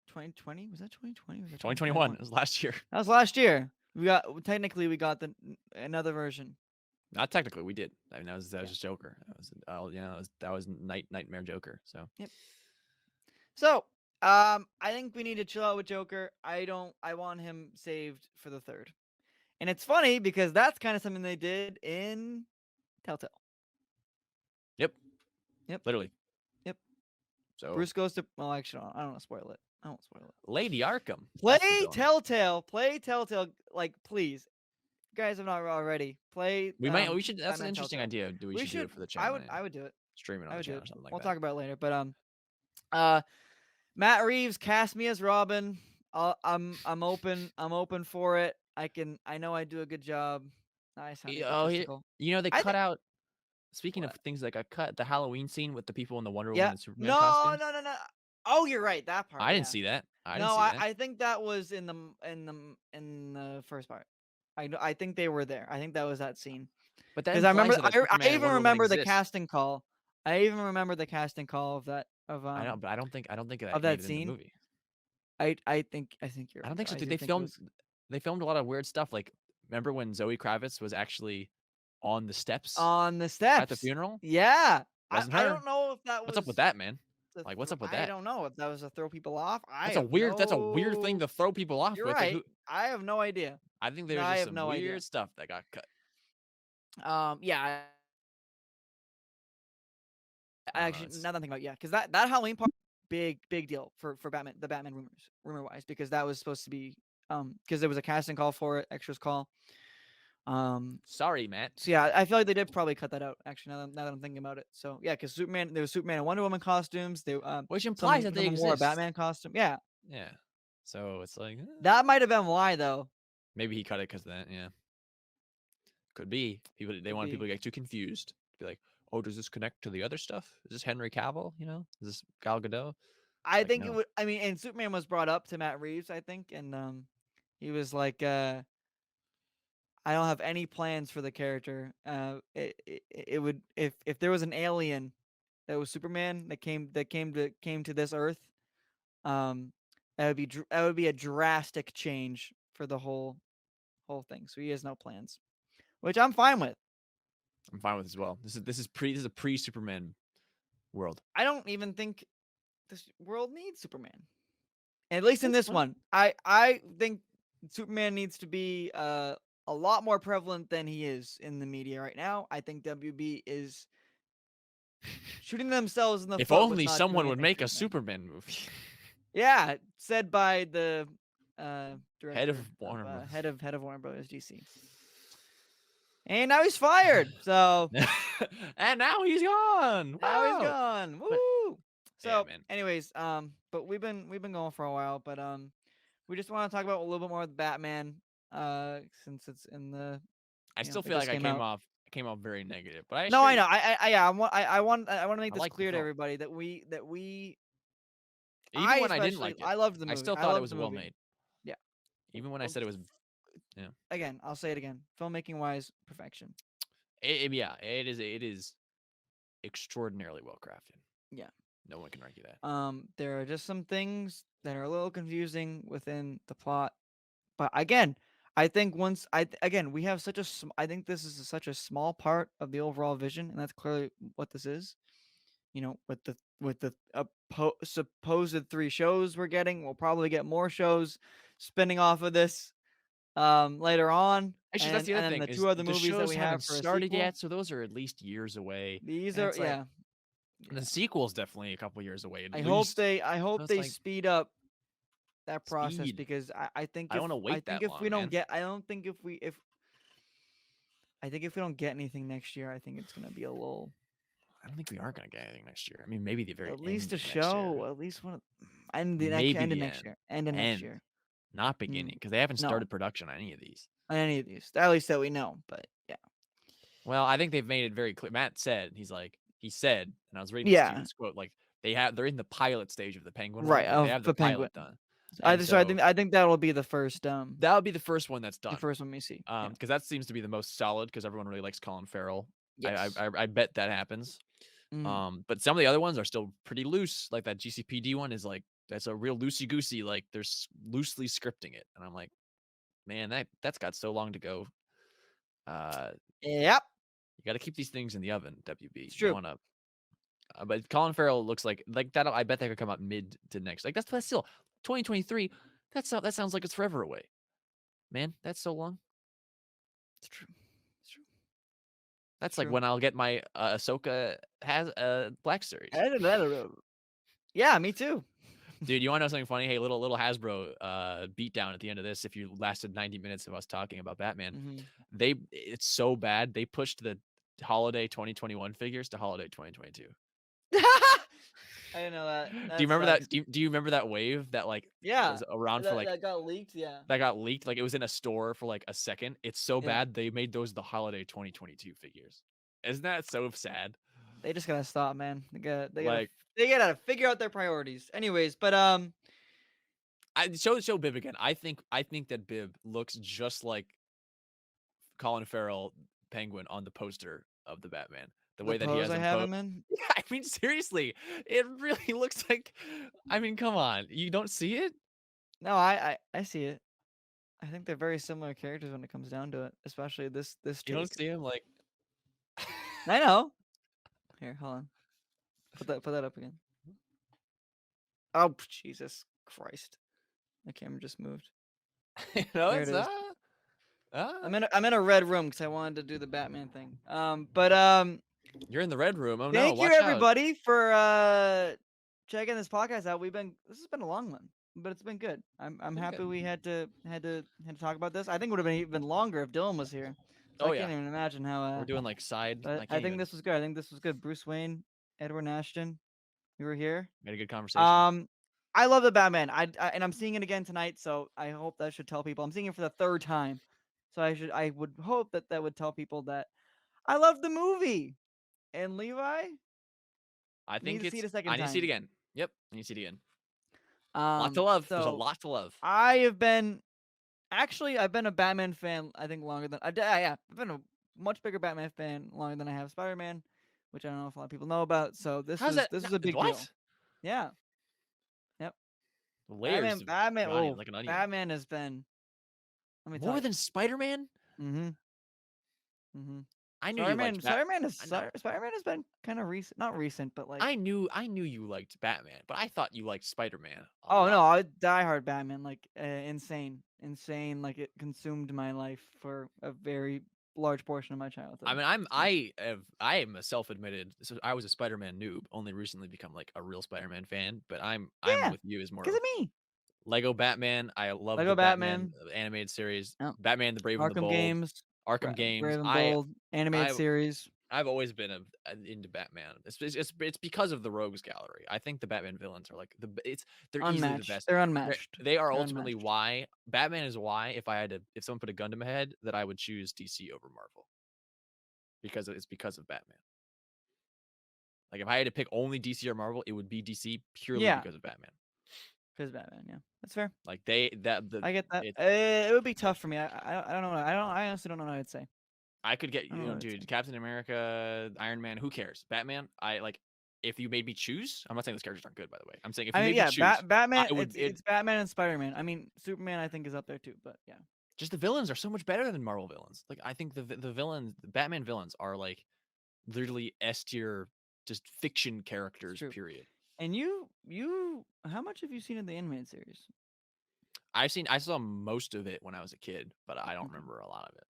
2020, was that 2020? Was that 2021 it was last year. That was last year. We got the another version. Not technically, we did. I mean, that was Yeah. just Joker. That was that was Nightmare Joker. So Yep. So, I think we need to chill out with Joker. I want him saved for the third. And it's funny because that's kind of something they did in Telltale. yep, Yep. literally. Yep. So Bruce goes to actually I don't want to spoil it. I won't spoil it. Lady Arkham. Play That's the villain. Telltale. Play Telltale. Like, please. If you guys have not already. Play. We should. That's an Batman interesting Telltale. idea. We should do it for the channel. I would do it. Stream it on I the would do channel it. or something like We'll that. talk about it later. But Matt Reeves cast me as Robin. I'm open for it. I know I do a good job. I sound egotistical. You know, they I cut think out. Speaking of what? things that got cut, the Halloween scene with the people in the Wonder Woman Yeah. and Superman No, costumes. no, no, no. Oh, you're right. That part. I didn't Yeah. see that. I didn't No, see that. I think that was in the first part. I think they were there. I think that was that scene. But that Because I remember implies that a I Superman and even Wonder Woman remember the exist. casting call. I even remember the casting call of that I don't, but I don't think of that made that it in the scene. movie. I think you're I don't right think though. so, I dude. do think it was. They filmed a lot of weird stuff. Like, remember when Zoe Kravitz was actually on the steps On the at the steps. funeral? Yeah. Wasn't I don't her. know if that What's up with was that, man? Like, what's up with I that? don't know if that was to throw people off. That's a weird thing to throw people off You're with. Like, right. who? I have no idea. I think No, there's I just have some no idea. weird stuff that got cut. Yeah. I don't know. Actually, It's now that I'm thinking about it, yeah, because that Halloween part, big deal for Batman, the Batman rumor wise, because that was supposed to be because there was a casting call for it, extras call. Um, sorry, Matt. so yeah, I feel like they did probably cut that out. Actually, now that I'm thinking about it, so yeah, because there was Superman and Wonder Woman costumes. They Which implies that they someone wore a exist. Batman costume. Yeah, Yeah. So it's like that might have been why though. maybe he cut it because of that. Yeah. Could be. People they Could wanted be. people to get too confused. Be like, oh, does this connect to the other stuff? Is this Henry Cavill? You know? Is this Gal Gadot? I Like, think it no. would. I mean, and Superman was brought up to Matt Reeves, I think, and he was like, I don't have any plans for the character. It would if there was an alien that was Superman that came to this Earth, um, that would be a drastic change for the whole thing. So he has no plans, which I'm fine with. I'm fine with it as well. This is a pre Superman world. I don't even think this world needs Superman. At least in That's this fine. one, I think Superman needs to be a lot more prevalent than he is in the media right now. I think WB is shooting themselves in the If foot with only not doing someone would anything make for a Superman. Superman movie. Yeah, said by the Head of director of Warner Bros. head of Warner Brothers DC. And now he's fired. So And now he's gone. now he's Wow. gone. But Woo! yeah, So, man. anyways, but we've been going for a while, but we just want to talk about a little bit more with Batman, since it's in the I still it feel like just came out. I came off very negative, but I No, assure I know. you, I want to make I this like the clear to film. everybody that Even I when I didn't especially like it, I loved the I movie. still I thought it loved was the well movie. made. Yeah. Even when I Well, said it was, yeah, again, I'll say it again. Filmmaking wise, perfection. yeah, it is extraordinarily well crafted. Yeah. No one can argue that. There are just some things that are a little confusing within the plot, but again, I think once again we have such a I think this is such a small part of the overall vision, and that's clearly what this is. With the supposed 3 shows we're getting, we'll probably get more shows spinning off of this later on, Actually, that's and the other then thing the is 2 other the movies that shows we haven't have for a started sequel. yet, so those are at least years away. These And are it's like yeah. the sequel's definitely a couple years away at I hope least. they I So hope it's they like speed up that process speed. because I think I don't want to wait that if we long, don't man. get I don't think if I think if we don't get anything next year, I think it's gonna be a little I don't think we are gonna get anything next year. I mean, maybe the very at least end a of next year. show, at least one Maybe end of the next end. year, end of next End, year. not beginning, Mm, because they haven't no, started production on any of these. on any of these, at least that we know. But yeah, Well, I think they've made it very clear. Matt said, he said, and I was reading this to you, yeah, this quote, like they're in the pilot stage of the Penguin one. right Like they of have the the Penguin. pilot done. I And so so I think that'll be that would be the first one that's the done. first one we see. Yeah. Because that seems to be the most solid because everyone really likes Colin Farrell. Yes. I bet that happens. Mm. But some of the other ones are still pretty loose. Like that GCPD one is like that's a real loosey goosey. Like they're loosely scripting it, and I'm like, man, that's got so long to go. Yep. You got to keep these things in the oven. WB, It's you don't true. want to. But Colin Farrell looks like that. I bet that could come out mid to next. Like that's still 2023. That sounds like it's forever away, man. That's so long. It's true. It's true. That's It's like true. when I'll get my Ahsoka has Black Series. Yeah, me too. Dude, you want to know something funny? Hey, little Hasbro beatdown at the end of this. If you lasted 90 minutes of us talking about Batman, it's so bad they pushed the holiday 2021 figures to holiday 2022. I didn't know that. Do you That remember sucks. that? Do you remember that wave that like Yeah, was around for like that got leaked. Yeah, that got leaked? Like it was in a store for like a second. It's so yeah. bad they made those the holiday 2022 figures. Isn't that so sad? They just gotta stop, man. Like They gotta figure out their priorities. Anyways, but I show Bib again. I think that Bib looks just like Colin Farrell Penguin on the poster of the Batman. the The way that he pose has I him have posed. him in. Yeah, I mean, seriously, it really looks like. I mean, come on, you don't see it? No, I see it. I think they're very similar characters when it comes down to it, especially this You don't take. see him like. I know. Here, hold on. Put that up again. Oh, Jesus Christ! The camera just moved. There it It's is. uh, I'm in a red room because I wanted to do the Batman thing. But you're in the red room. Oh no, thank you watch out. everybody for checking this podcast out. This has been a long one, but it's been good. I'm Been happy good. we had to talk about this. I think it would have been even longer if Dylan was here. So I Oh yeah, can't even imagine how we're doing like side. but I I can't think even. this was good. I think this was good. Bruce Wayne, Edward Ashton, you were here. Made a good conversation. Um, I love the Batman. And I'm seeing it again tonight, so I hope that should tell people. I'm seeing it for the third time, so I would hope that that would tell people that I love the movie. And Levi, I need think to see it it's. a I second need to see it time. again. Yep, I need to see it again. Lot to love. There's a So lot to love. I have been actually I've been a Batman fan. I think longer than yeah, I've been a much bigger Batman fan longer than I have Spider-Man, which I don't know if a lot of people know about. So How's that? this No, was a big deal. what? Yeah. Yep. Layers of Batman. your onion, Oh, like an onion. Batman has been. Let me tell More you. than Spider-Man? Mm-hmm. Mm-hmm. I knew you liked Spider-Man. Bat. Spider-Man is I know. Spider-Man has been kind of recent, not recent, but like. I knew you liked Batman, but I thought you liked Spider-Man a Oh no, lot. I diehard Batman, like insane. Like it consumed my life for a very large portion of my I childhood. mean, So, I am a self-admitted. So I was a Spider-Man noob. Only recently become like a real Spider-Man fan. But I'm yeah, with you as more because of of me. Lego Batman. I love Lego the Batman Batman, animated series. yeah, Batman the Brave and the Arkham Bold. games, Arkham games. Brave and Bold, animated I series, I've always been into Batman. It's because of the Rogues Gallery. I think the Batman villains are like they're easily the unmatched. best. They're They're, unmatched. they are They're ultimately unmatched. why Batman is why if someone put a gun to my head that I would choose DC over Marvel it's because of Batman. Like if I had to pick only DC or Marvel, it would be DC purely Yeah, because of Batman. because Batman. Yeah, that's fair. Like they that the I get that. it It would be tough for me. I don't know. I honestly don't know what I'd say. I could get I don't know what I'd dude, say. Captain America, Iron Man, who cares? Batman, I like if you made me choose, I'm not saying those characters aren't good, by the way. I'm saying if you I mean, made me yeah, choose, I Batman. would it It's Batman and Spider-Man. I mean, Superman. I think is up there too. But yeah, just the villains are so much better than Marvel villains. Like I think the Batman villains are like literally S tier, just fiction it's characters. true. Period. And how much have you seen of the animated series? I saw most of it when I was a kid, but I don't Okay, remember a lot of it.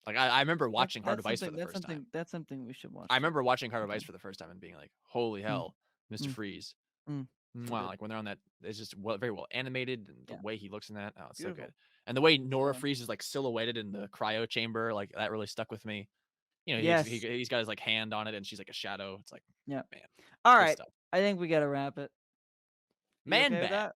Like I remember watching Heart of Ice for the first time. that's something we should watch I too. remember watching Heart of Okay. Ice for the first time and being like, "Holy Mm, hell, Mr. mm, Freeze!" mm. So Wow, good. like when they're on that, it's just very well animated, and the Yeah, way he looks in that, oh, it's so good. beautiful. And the way Nora So Freeze is like silhouetted in the cryo chamber, like that really stuck with me. You know, yes. he's got his like hand on it, and she's like a shadow. It's like, Yeah. man, All good right. stuff. I think we gotta wrap it. You Man okay with Bat, that?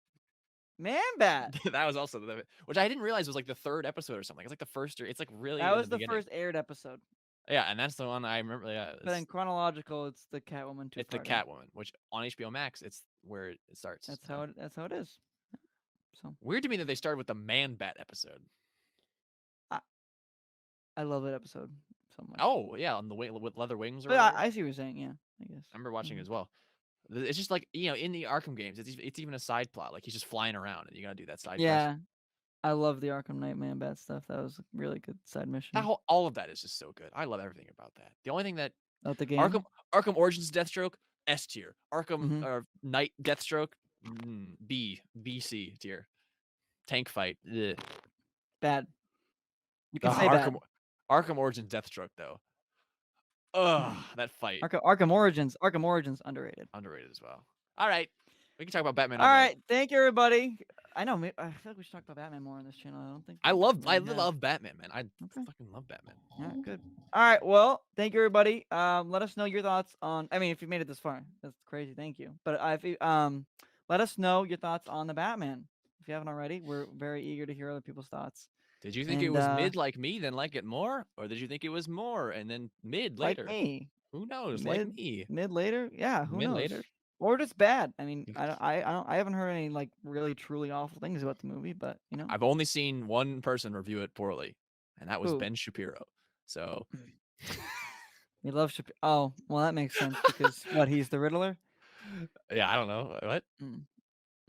Man Bat. that was also which I didn't realize was like the third episode or something. It's like the first, or it's like really That in the was the beginning. first aired episode. Yeah, and that's the one I remember. Yeah, But in chronological, it's the Catwoman it's the two-parter. Catwoman, which on HBO Max, it's where it starts. So That's how it is. So weird to me that they started with the Man Bat episode. I, I love that episode so much. Oh yeah, on the with leather wings or But whatever. I see what you're saying. Yeah, I guess. I remember watching it Mhm. as well. It's just like in the Arkham games, it's even a side plot. Like he's just flying around, and you gotta do that side quest. Yeah, I love the Arkham Knight Man Bat stuff. That was a really good side That mission. all of that is just so good. I love everything about that. The only thing that Of the Arkham game. Arkham Origins Deathstroke S tier, Arkham Mm-hmm. Knight Deathstroke B C tier. Tank fight. Ugh. Bad. You The could say Arkham bad. Arkham Origins Deathstroke though. Ugh, that fight Arkham Origins. Arkham Origins underrated. underrated as well. All right, we can talk about Batman All all day. right, thank you everybody. I know. I feel like we should talk about Batman more on this channel. I don't think we I really have. love Batman, man. I Okay. fucking love Batman. All right, good. All right, well, thank you everybody. Let us know your thoughts on. I mean, if you made it this far, that's crazy. Thank you. But if you, let us know your thoughts on the Batman. If you haven't already, we're very eager to hear other people's thoughts. Did you think it And was mid like me, then like it more, or did you think it was more and then mid like later? me, Who knows? Like mid me, mid later, yeah, who mid knows? later. Or just bad. I mean, I haven't heard any like really truly awful things about the movie, but I've only seen one person review it poorly, and that was who? Ben Shapiro. So We love Shapiro. Oh, well, that makes sense because what? He's the Riddler. Yeah, I don't know what. Mm,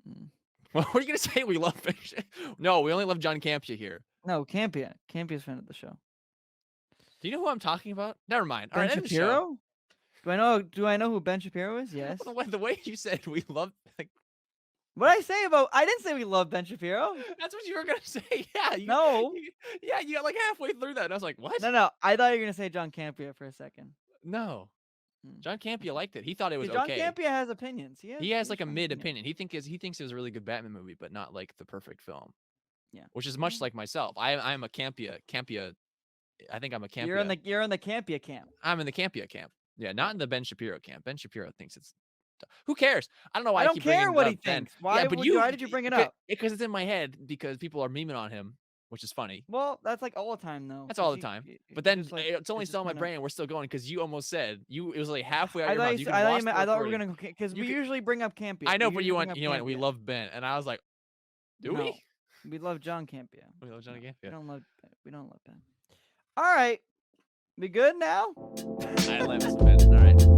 mm. What are you gonna say? We love fish? No, we only love John Campea here. No, Campea. Campea's friend of the show. Do you know who I'm talking about? Never mind. All Ben right, end the show. Shapiro? Do I know who Ben Shapiro is? Yes. The way you said we love, like, What did I say about? I didn't say we love Ben Shapiro. that's what you were gonna say. Yeah, No. yeah, you got like halfway through that, and I was like, what? No, no. I thought you were gonna say John Campea for a second. No, Hmm. John Campea liked it. He thought it was John okay. Campea has opinions. He has He like a strong mid opinions. opinion. He thinks it was a really good Batman movie, but not like the perfect film. Yeah. Which is much like myself. I'm a Campea. I think I'm a You're in Campea. the Campea camp. I'm in the Campea camp. Yeah, not in the Ben Shapiro camp. Ben Shapiro thinks it's. Who cares? I don't know why I I don't keep care bringing what he up Ben. thinks. Yeah, Why but why did you bring it up? because it's in my head because people are memeing on him, which is funny. Well, that's like all the time though. That's 'cause all the time. But then just, like, it's only just still in my kinda- brain. And we're still going because you almost said you. It was like halfway out I your thought mouth. you, You said- can watch the I thought we were recording. gonna because You we can- usually bring up Campea. I know, We but usually bring up you went. We Campea. love Ben, and I was like, do No, we? we love John Campea. We love Johnny No, Campea. we don't love Ben. All right, we good now? I love Ben. All right.